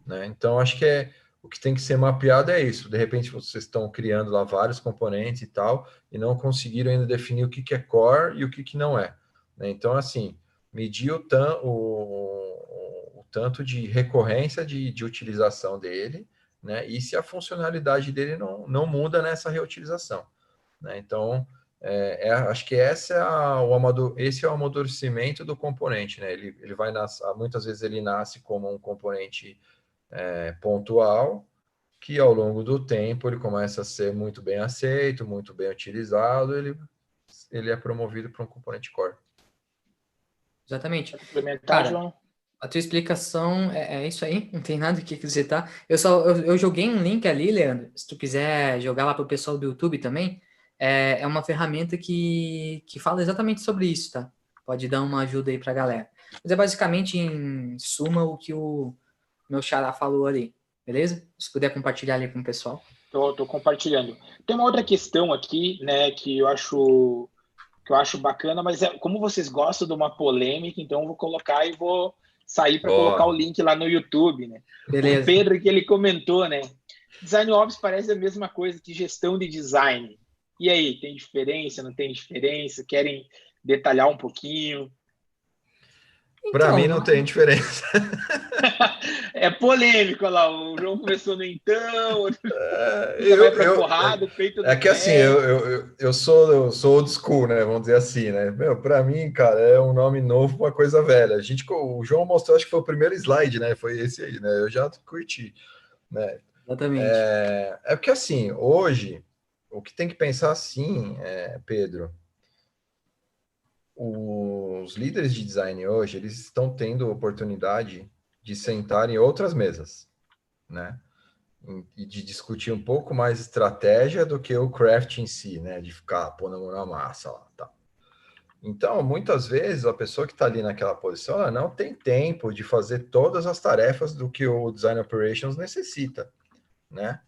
né? Então, acho que o que tem que ser mapeado é isso. De repente, vocês estão criando lá vários componentes e tal, e não conseguiram ainda definir o que é core e o que não é, né? Então, assim, medir o tanto de recorrência de utilização dele, né? E se a funcionalidade dele não muda nessa reutilização, né? Então, Acho que esse é o amadurecimento do componente, né? Ele vai muitas vezes ele nasce como um componente pontual, que ao longo do tempo ele começa a ser muito bem aceito, muito bem utilizado, ele é promovido para um componente core. Exatamente. Complementar, Cara, João? a tua explicação é isso aí, não tem nada que acrescentar. Eu joguei um link ali, Leandro, se tu quiser jogar lá pro pessoal do YouTube também, é uma ferramenta que fala exatamente sobre isso, tá? Pode dar uma ajuda aí pra galera. Mas é basicamente, em suma, o que o meu xará falou ali, beleza? Se puder compartilhar ali com o pessoal. Tô compartilhando. Tem uma outra questão aqui, né, que eu acho bacana, mas como vocês gostam de uma polêmica, então eu vou colocar e vou sair para colocar o Boa. link lá no YouTube, né? O Beleza. Pedro que ele comentou, né? Design Ops parece a mesma coisa que gestão de design. E aí, tem diferença? Não tem diferença? Querem detalhar um pouquinho? Para Então, mim não tem diferença. É polêmico, olha lá. O João começou no então, já vai Eu, para eu, porrada, o peito É do que assim, pé. eu sou old school, né? Vamos dizer assim, né? Meu, para mim, cara, é um nome novo, uma coisa velha. O João mostrou, acho que foi o primeiro slide, né? Foi esse aí, né? Eu já curti, né? exatamente. Porque assim, hoje, o que tem que pensar assim, Pedro, os líderes de design hoje, eles estão tendo oportunidade de sentar em outras mesas, né? E de discutir um pouco mais estratégia do que o craft em si, né? De ficar pondo a mão na massa lá, tá? Então, muitas vezes, a pessoa que está ali naquela posição, ela não tem tempo de fazer todas as tarefas do que o Design Operations necessita, né?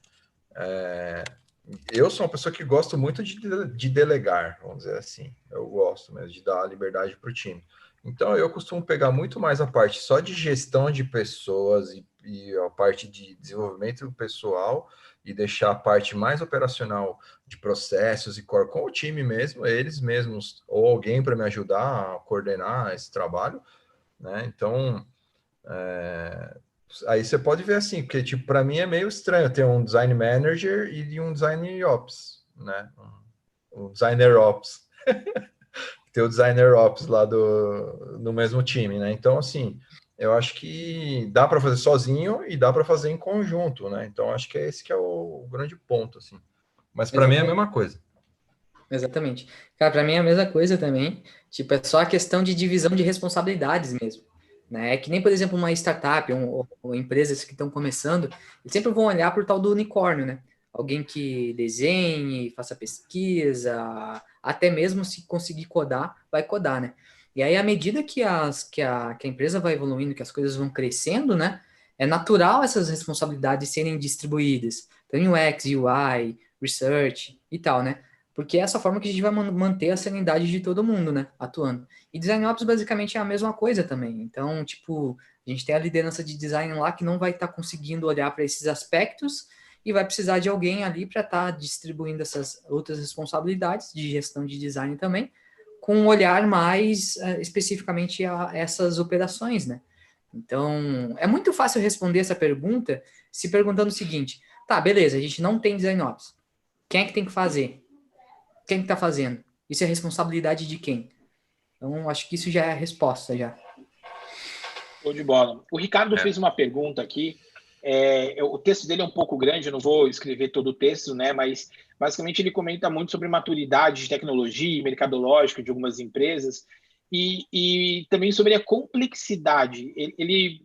Eu sou uma pessoa que gosto muito de delegar, vamos dizer assim. Eu gosto mesmo de dar liberdade para o time. Então, eu costumo pegar muito mais a parte só de gestão de pessoas e a parte de desenvolvimento pessoal e deixar a parte mais operacional de processos e core com o time mesmo, eles mesmos, ou alguém para me ajudar a coordenar esse trabalho, né? Então, aí você pode ver assim, porque tipo, para mim é meio estranho ter um design manager e um design ops, né? Um designer ops. Ter o designer ops lá no mesmo time, né? Então, assim, eu acho que dá para fazer sozinho e dá para fazer em conjunto, né? Então, acho que é esse que é o grande ponto, assim. Mas para mim é a Exatamente. mesma coisa. Exatamente. Cara, para mim é a mesma coisa também. Tipo, é só a questão de divisão de responsabilidades mesmo. Né? É que nem, por exemplo, uma startup ou empresas que estão começando, eles sempre vão olhar para o tal do unicórnio, né? Alguém que desenhe, faça pesquisa, até mesmo se conseguir codar, vai codar, né? E aí, à medida que a empresa vai evoluindo, que as coisas vão crescendo, né? É natural essas responsabilidades serem distribuídas. Então, UX, UI, Research e tal, né? Porque é essa forma que a gente vai manter a sanidade de todo mundo, né? Atuando. E Design Ops basicamente é a mesma coisa também. Então, tipo, a gente tem a liderança de design lá que não vai estar conseguindo olhar para esses aspectos e vai precisar de alguém ali para estar distribuindo essas outras responsabilidades de gestão de design também, com um olhar mais especificamente a essas operações, né? Então, é muito fácil responder essa pergunta se perguntando o seguinte: tá, beleza, a gente não tem Design Ops. Quem é que tem que fazer? Quem está fazendo? Isso é responsabilidade de quem? Então, acho que isso já é a resposta já. Show de bola. O Ricardo É. fez uma pergunta aqui. O texto dele é um pouco grande, eu não vou escrever todo o texto, né? Mas basicamente ele comenta muito sobre maturidade de tecnologia e mercadológica de algumas empresas e também sobre a complexidade. Ele,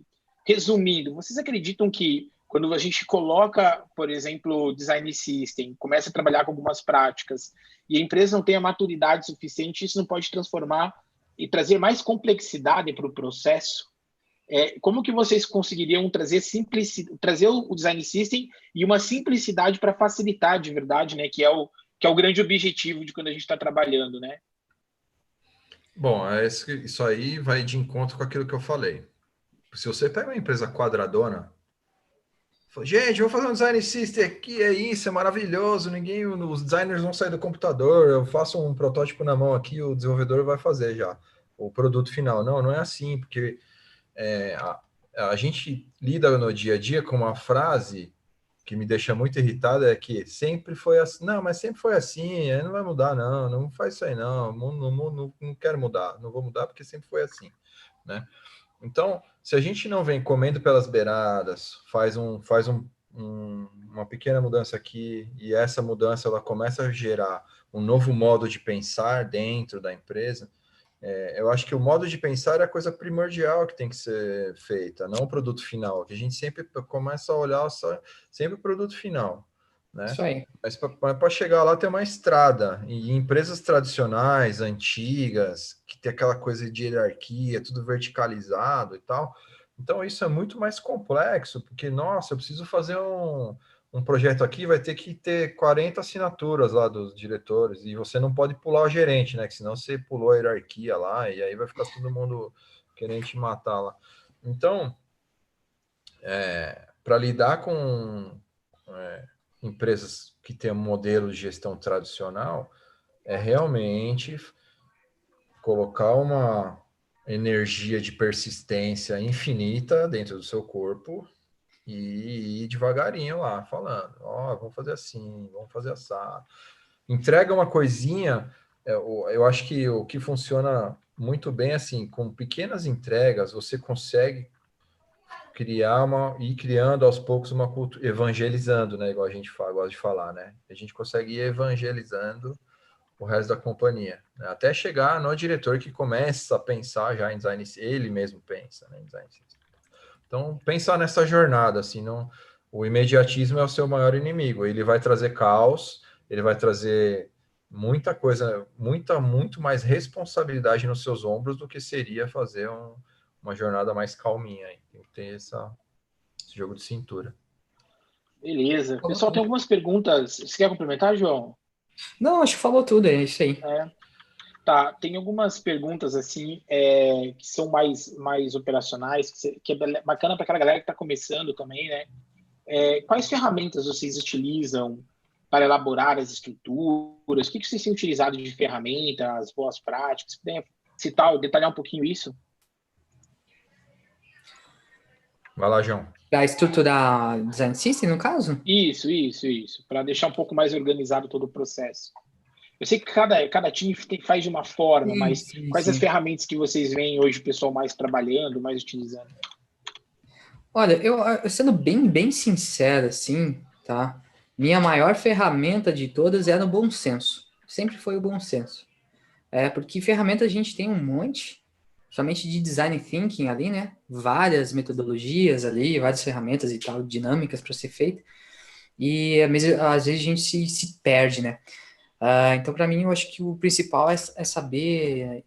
resumindo, vocês acreditam que quando a gente coloca, por exemplo, design system, começa a trabalhar com algumas práticas e a empresa não tem a maturidade suficiente, isso não pode transformar e trazer mais complexidade para o processo? Como que vocês conseguiriam trazer o design system e uma simplicidade para facilitar de verdade, né? Que é o grande objetivo de quando a gente está trabalhando, né? Bom, isso aí vai de encontro com aquilo que eu falei. Se você pega uma empresa quadradona, fala, gente, vou fazer um design system aqui, é isso, é maravilhoso, os designers vão sair do computador, eu faço um protótipo na mão aqui, o desenvolvedor vai fazer já o produto final. Não, não é assim, porque a gente lida no dia a dia com uma frase que me deixa muito irritado é que sempre foi assim. Não, mas sempre foi assim, não vai mudar, não. Não faz isso aí, não. Não quero mudar. Não vou mudar porque sempre foi assim, né? Então, se a gente não vem comendo pelas beiradas, uma pequena mudança aqui, e essa mudança ela começa a gerar um novo modo de pensar dentro da empresa, eu acho que o modo de pensar é a coisa primordial que tem que ser feita, não o produto final, que a gente sempre começa a olhar sempre o produto final, né? Isso aí. Mas para chegar lá tem uma estrada, e empresas tradicionais, antigas, que tem aquela coisa de hierarquia, tudo verticalizado e tal, então isso é muito mais complexo, porque, nossa, eu preciso fazer um projeto aqui, vai ter que ter 40 assinaturas lá dos diretores, e você não pode pular o gerente, né? Que senão você pulou a hierarquia lá, e aí vai ficar todo mundo querendo te matar lá. Então, para lidar com empresas que têm um modelo de gestão tradicional, é realmente colocar uma energia de persistência infinita dentro do seu corpo e ir devagarinho lá, falando, ó, vamos fazer assim, vamos fazer assado. Entrega uma coisinha, eu acho que o que funciona muito bem, assim, com pequenas entregas, você consegue ir criando aos poucos uma cultura, evangelizando, né, igual a gente fala, gosta de falar, né? A gente consegue ir evangelizando o resto da companhia, né? Até chegar no diretor que começa a pensar já em design, ele mesmo pensa, né, em design system. Então, pensar nessa jornada, assim, não, o imediatismo é o seu maior inimigo. Ele vai trazer caos, ele vai trazer muita coisa, muito mais responsabilidade nos seus ombros do que seria fazer uma jornada mais calminha. Tem que ter esse jogo de cintura. Beleza. Pessoal, tem algumas perguntas. Você quer complementar, João? Não, acho que falou tudo, é isso aí. Tá, tem algumas perguntas assim que são mais operacionais, que é bacana para aquela galera que está começando também, né? Quais ferramentas vocês utilizam para elaborar as estruturas? O que vocês têm utilizado de ferramenta, as boas práticas? Puder citar, detalhar um pouquinho isso? Vai lá, João. Para estruturar design system, no caso? Isso. Para deixar um pouco mais organizado todo o processo. Eu sei que cada time faz de uma forma, mas quais as Sim. ferramentas que vocês veem hoje o pessoal mais trabalhando, mais utilizando? Olha, eu sendo bem sincero, assim, tá? Minha maior ferramenta de todas era o bom senso. Sempre foi o bom senso. Porque ferramenta a gente tem um monte, somente de design thinking ali, né? Várias metodologias ali, várias ferramentas e tal, dinâmicas para ser feita. E às vezes a gente se perde, né? Então, para mim, eu acho que o principal é saber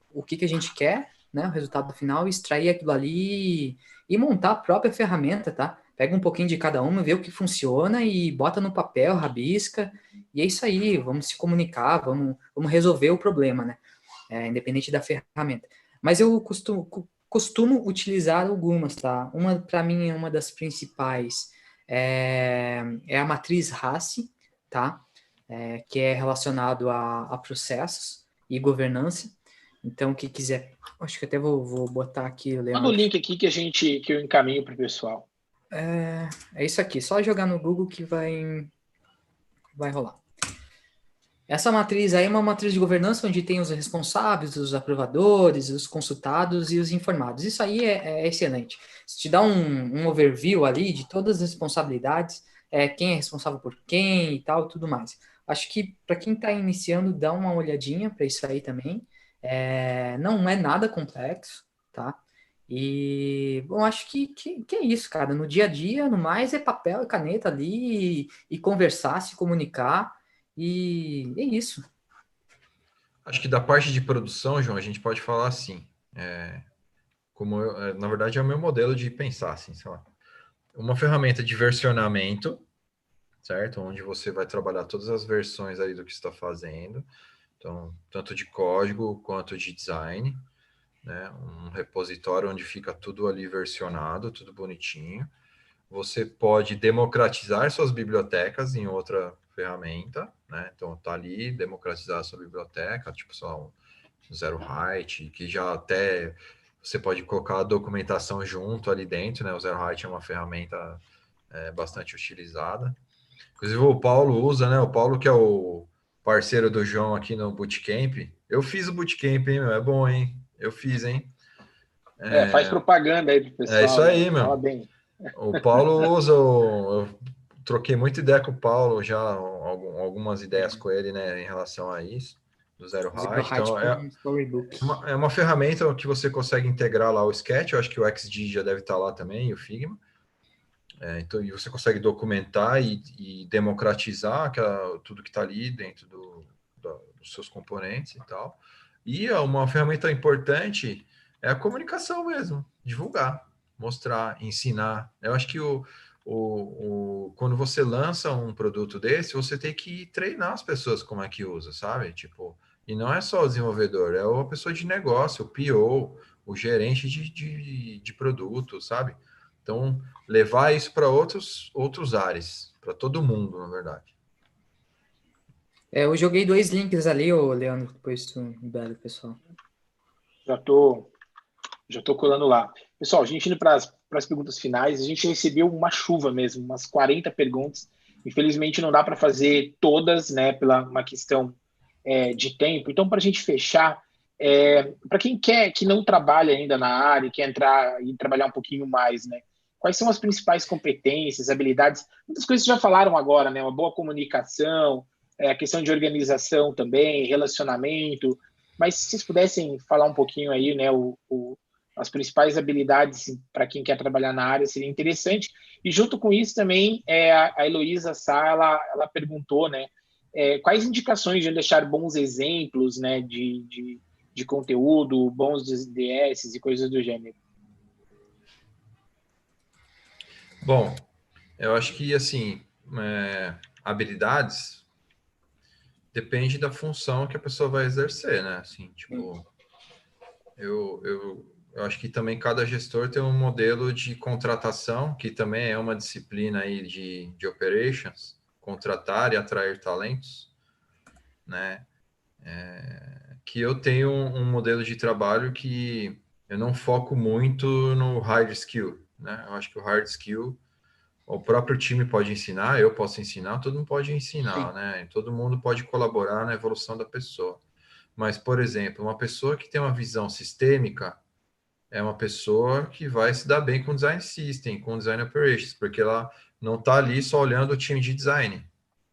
o que a gente quer, né? O resultado final, extrair aquilo ali e montar a própria ferramenta, tá? Pega um pouquinho de cada uma, vê o que funciona e bota no papel, rabisca, e é isso aí, vamos se comunicar, vamos resolver o problema, né? Independente da ferramenta. Mas eu costumo utilizar algumas, tá? Uma, para mim, é uma das principais, é a matriz RACI, tá? Que é relacionado a processos e governança. Então, quem quiser, acho que até vou botar aqui, Manda o Leandro. link aqui que eu encaminho para o pessoal. É isso aqui, só jogar no Google que vai rolar. Essa matriz aí é uma matriz de governança onde tem os responsáveis, os aprovadores, os consultados e os informados. Isso aí é excelente. Isso te dá um overview ali de todas as responsabilidades, quem é responsável por quem e tal, tudo mais. Acho que para quem está iniciando, dá uma olhadinha para isso aí também. Não é nada complexo, tá? E, bom, acho que é isso, cara. No dia a dia, no mais, é papel e caneta ali e conversar, se comunicar. E é isso. Acho que da parte de produção, João, a gente pode falar assim, na verdade é o meu modelo de pensar, assim, sei lá. Uma ferramenta de versionamento, certo? Onde você vai trabalhar todas as versões aí do que está fazendo, então, tanto de código quanto de design, né? Um repositório onde fica tudo ali versionado, tudo bonitinho. Você pode democratizar suas bibliotecas em outra ferramenta, né? Então, tá ali, democratizar a sua biblioteca, tipo só um Zero Height, que já até você pode colocar a documentação junto ali dentro, né? O Zero Height é uma ferramenta bastante utilizada. Inclusive o Paulo usa, né? O Paulo que é o parceiro do João aqui no Bootcamp. Eu fiz o Bootcamp, hein, meu? É bom, hein? Eu fiz, hein? Faz propaganda aí pro É isso pessoal, aí, fala meu. bem. O Paulo usa, eu troquei muita ideia com o Paulo já, algumas ideias com ele, né, em relação a isso, do Zero Height. Então, com Storybook. é uma ferramenta que você consegue integrar lá o Sketch, eu acho que o XD já deve estar lá também, e o Figma. Então, e você consegue documentar e democratizar tudo que está ali dentro dos seus componentes e tal. E uma ferramenta importante é a comunicação mesmo, divulgar, mostrar, ensinar. Eu acho que quando você lança um produto desse, você tem que treinar as pessoas como é que usa, sabe? Tipo, e não é só o desenvolvedor, é a pessoa de negócio, o PO, o gerente de produto, sabe? Então, levar isso para outros ares, para todo mundo, na verdade. Eu joguei 2 links ali, ô Leandro, depois tu libera, pessoal. Já tô colando lá. Pessoal, a gente indo para as perguntas finais, a gente recebeu uma chuva mesmo, umas 40 perguntas. Infelizmente não dá para fazer todas, né, pela uma questão de tempo. Então, para a gente fechar, para quem que não trabalha ainda na área, quer entrar e trabalhar um pouquinho mais, né? Quais são as principais competências, habilidades? Muitas coisas já falaram agora, né? Uma boa comunicação, a questão de organização também, relacionamento. Mas se vocês pudessem falar um pouquinho aí, né, as principais habilidades para quem quer trabalhar na área, seria interessante. E junto com isso também, a Heloísa Sá, ela perguntou, né, quais indicações de deixar bons exemplos, né, de conteúdo, bons DS e coisas do gênero. Bom, eu acho que, assim, habilidades depende da função que a pessoa vai exercer, né? Assim, tipo, eu acho que também cada gestor tem um modelo de contratação, que também é uma disciplina aí de operations, contratar e atrair talentos, né? Que eu tenho um modelo de trabalho que eu não foco muito no hard skill, né? Eu acho que o hard skill o próprio time pode ensinar, eu posso ensinar, todo mundo pode ensinar, Sim. né? Todo mundo pode colaborar na evolução da pessoa. Mas, por exemplo, uma pessoa que tem uma visão sistêmica é uma pessoa que vai se dar bem com design system, com design operations, porque ela não está ali só olhando o time de design,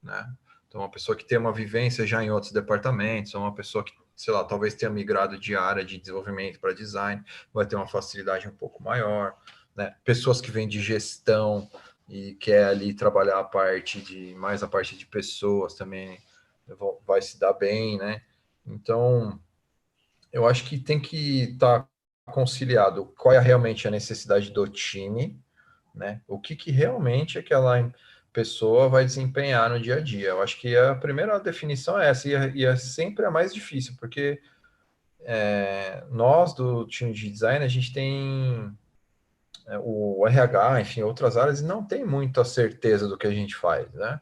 né? Então, uma pessoa que tem uma vivência já em outros departamentos, ou uma pessoa que, sei lá, talvez tenha migrado de área de desenvolvimento para design, vai ter uma facilidade um pouco maior, né? Pessoas que vêm de gestão e quer ali trabalhar mais a parte de pessoas também vai se dar bem, né? Então, eu acho que tem que estar conciliado qual é realmente a necessidade do time, né? O que realmente aquela pessoa vai desempenhar no dia a dia. Eu acho que a primeira definição é essa, e é sempre a mais difícil, porque nós do time de design, a gente tem o RH, enfim, outras áreas, e não tem muita certeza do que a gente faz, né?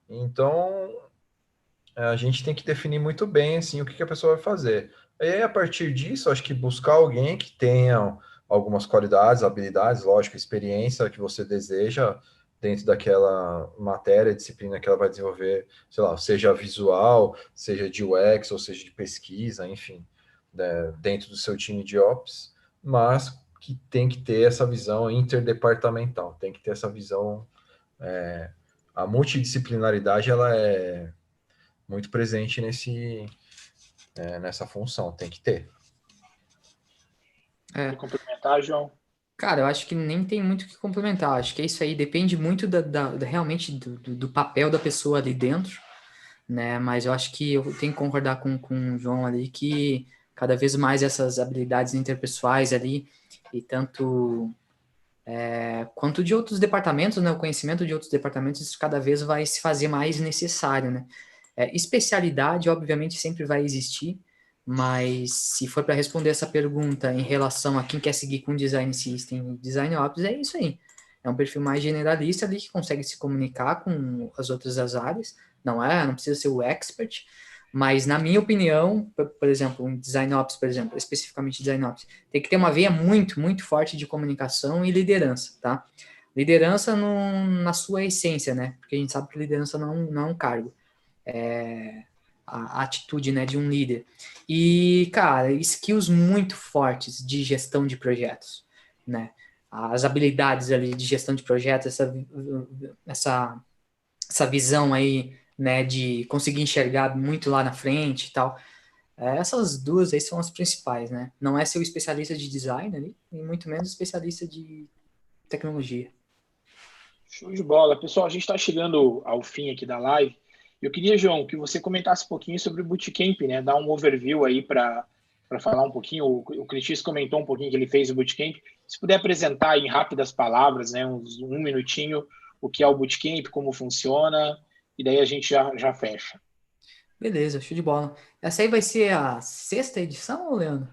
Então, a gente tem que definir muito bem, assim, o que a pessoa vai fazer. E aí, a partir disso, acho que buscar alguém que tenha algumas qualidades, habilidades, lógico, experiência que você deseja dentro daquela matéria, disciplina que ela vai desenvolver, sei lá, seja visual, seja de UX, ou seja de pesquisa, enfim, né, dentro do seu time de Ops, mas que tem que ter essa visão interdepartamental, tem que ter essa visão, a multidisciplinaridade, ela é muito presente nessa função, tem que ter. Quer complementar, João? Cara, eu acho que nem tem muito o que complementar. Acho que isso aí depende muito realmente do papel da pessoa ali dentro, né? Mas eu acho que eu tenho que concordar com o João ali que cada vez mais essas habilidades interpessoais ali, e tanto quanto de outros departamentos, né? O conhecimento de outros departamentos, isso cada vez vai se fazer mais necessário, né? Especialidade, obviamente, sempre vai existir, mas se for para responder essa pergunta em relação a quem quer seguir com Design System e Design Ops, é isso aí. É um perfil mais generalista ali que consegue se comunicar com as outras áreas. Não precisa ser o expert, mas na minha opinião, por exemplo, um Design Ops, por exemplo, especificamente Design Ops, tem que ter uma veia muito, muito forte de comunicação e liderança, tá? Liderança na sua essência, né? Porque a gente sabe que liderança não é um cargo. É a atitude, né, de um líder. E, cara, skills muito fortes de gestão de projetos, né? As habilidades ali de gestão de projetos, essa visão aí, né, de conseguir enxergar muito lá na frente e tal. Essas duas aí são as principais, né? Não é ser o especialista de design ali, e muito menos especialista de tecnologia. Show de bola. Pessoal, a gente está chegando ao fim aqui da live. Eu queria, João, que você comentasse um pouquinho sobre o Bootcamp, né? Dar um overview aí para falar um pouquinho. O Cristian comentou um pouquinho que ele fez o Bootcamp. Se puder apresentar em rápidas palavras, né? Um minutinho, o que é o Bootcamp, como funciona, e daí a gente já fecha. Beleza, show de bola. Essa aí vai ser a 6ª edição, Leandro?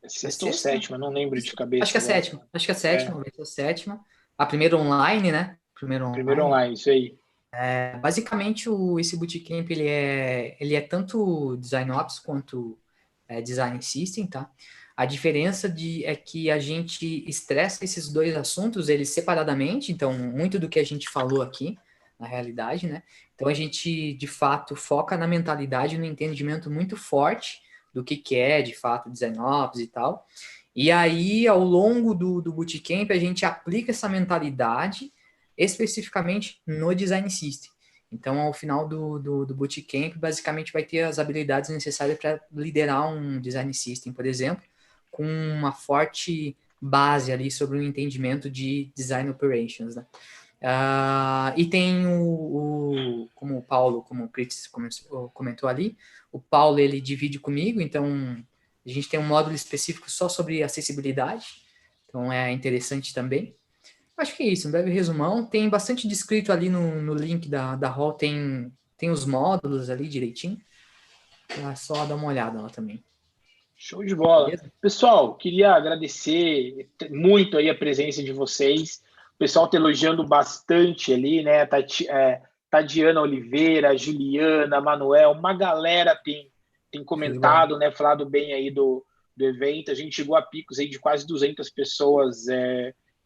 Sexta ou sétima, não lembro de cabeça Acho que é a agora. 7ª. Acho que é a 7ª, vai ser a 7ª. A primeira online, né? Primeiro online, isso aí. Basicamente, esse Bootcamp, ele é tanto Design Ops quanto Design System, tá? A diferença é que a gente estressa esses dois assuntos, eles separadamente, então, muito do que a gente falou aqui, na realidade, né? Então, a gente, de fato, foca na mentalidade, no entendimento muito forte do que é, de fato, Design Ops e tal. E aí, ao longo do Bootcamp, a gente aplica essa mentalidade especificamente no Design System. Então, ao final do Bootcamp, basicamente vai ter as habilidades necessárias para liderar um Design System, por exemplo, com uma forte base ali sobre o entendimento de Design Operations, né? E tem como o Paulo, como o Chris comentou ali, o Paulo, ele divide comigo, então a gente tem um módulo específico só sobre acessibilidade, então é interessante também. Acho que é isso, um breve resumão. Tem bastante descrito ali no link da hall, tem os módulos ali direitinho. É só dar uma olhada lá também. Show de bola. Beleza? Pessoal, queria agradecer muito aí a presença de vocês. O pessoal está elogiando bastante ali, né? Tadiana Oliveira, Juliana, Manuel, uma galera tem comentado, né? Falado bem aí do evento. A gente chegou a picos aí de quase 200 pessoas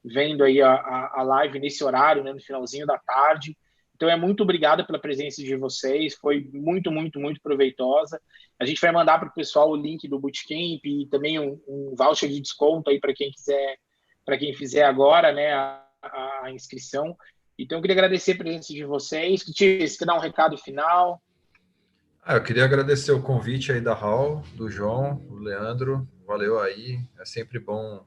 vendo aí a live nesse horário, né? No finalzinho da tarde. Então, muito obrigado pela presença de vocês. Foi muito, muito, muito proveitosa. A gente vai mandar para o pessoal o link do Bootcamp e também um voucher de desconto aí para quem quiser, para quem fizer agora, né, a inscrição. Então, eu queria agradecer a presença de vocês. Você quer dar um recado final? Eu queria agradecer o convite aí da Hall, do João, do Leandro. Valeu aí. É sempre bom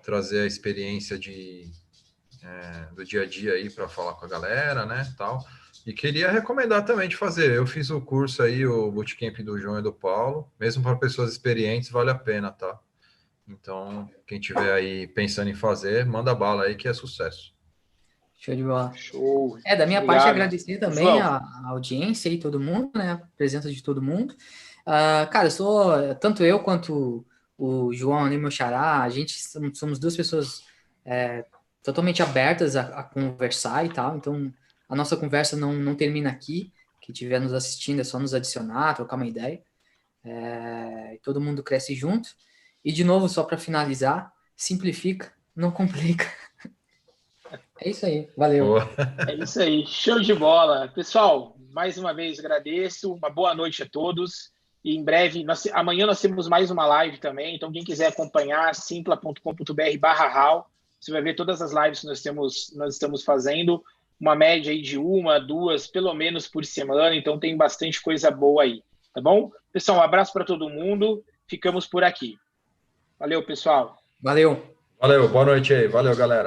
trazer a experiência do dia a dia aí para falar com a galera, né, tal. E queria recomendar também de fazer. Eu fiz o curso aí, o Bootcamp do João e do Paulo, mesmo para pessoas experientes, vale a pena, tá? Então, quem tiver aí pensando em fazer, manda bala aí que é sucesso. Show de bola. Show. Da minha parte, agradecer também João. a audiência e todo mundo, né? A presença de todo mundo. Cara, tanto eu quanto o João, né, meu xará, a gente somos duas pessoas totalmente abertas a conversar e tal, então a nossa conversa não termina aqui. Quem estiver nos assistindo é só nos adicionar, trocar uma ideia. Todo mundo cresce junto. E, de novo, só para finalizar, simplifica, não complica. É isso aí, valeu. Boa. É isso aí, show de bola. Pessoal, mais uma vez agradeço, uma boa noite a todos. E em breve, amanhã nós temos mais uma live também, então quem quiser acompanhar, simpla.com.br/hall, você vai ver todas as lives que nós estamos fazendo, uma média aí de 1, 2, pelo menos por semana, então tem bastante coisa boa aí, tá bom? Pessoal, um abraço para todo mundo, ficamos por aqui. Valeu, pessoal. Valeu. Valeu, boa noite aí. Valeu, galera.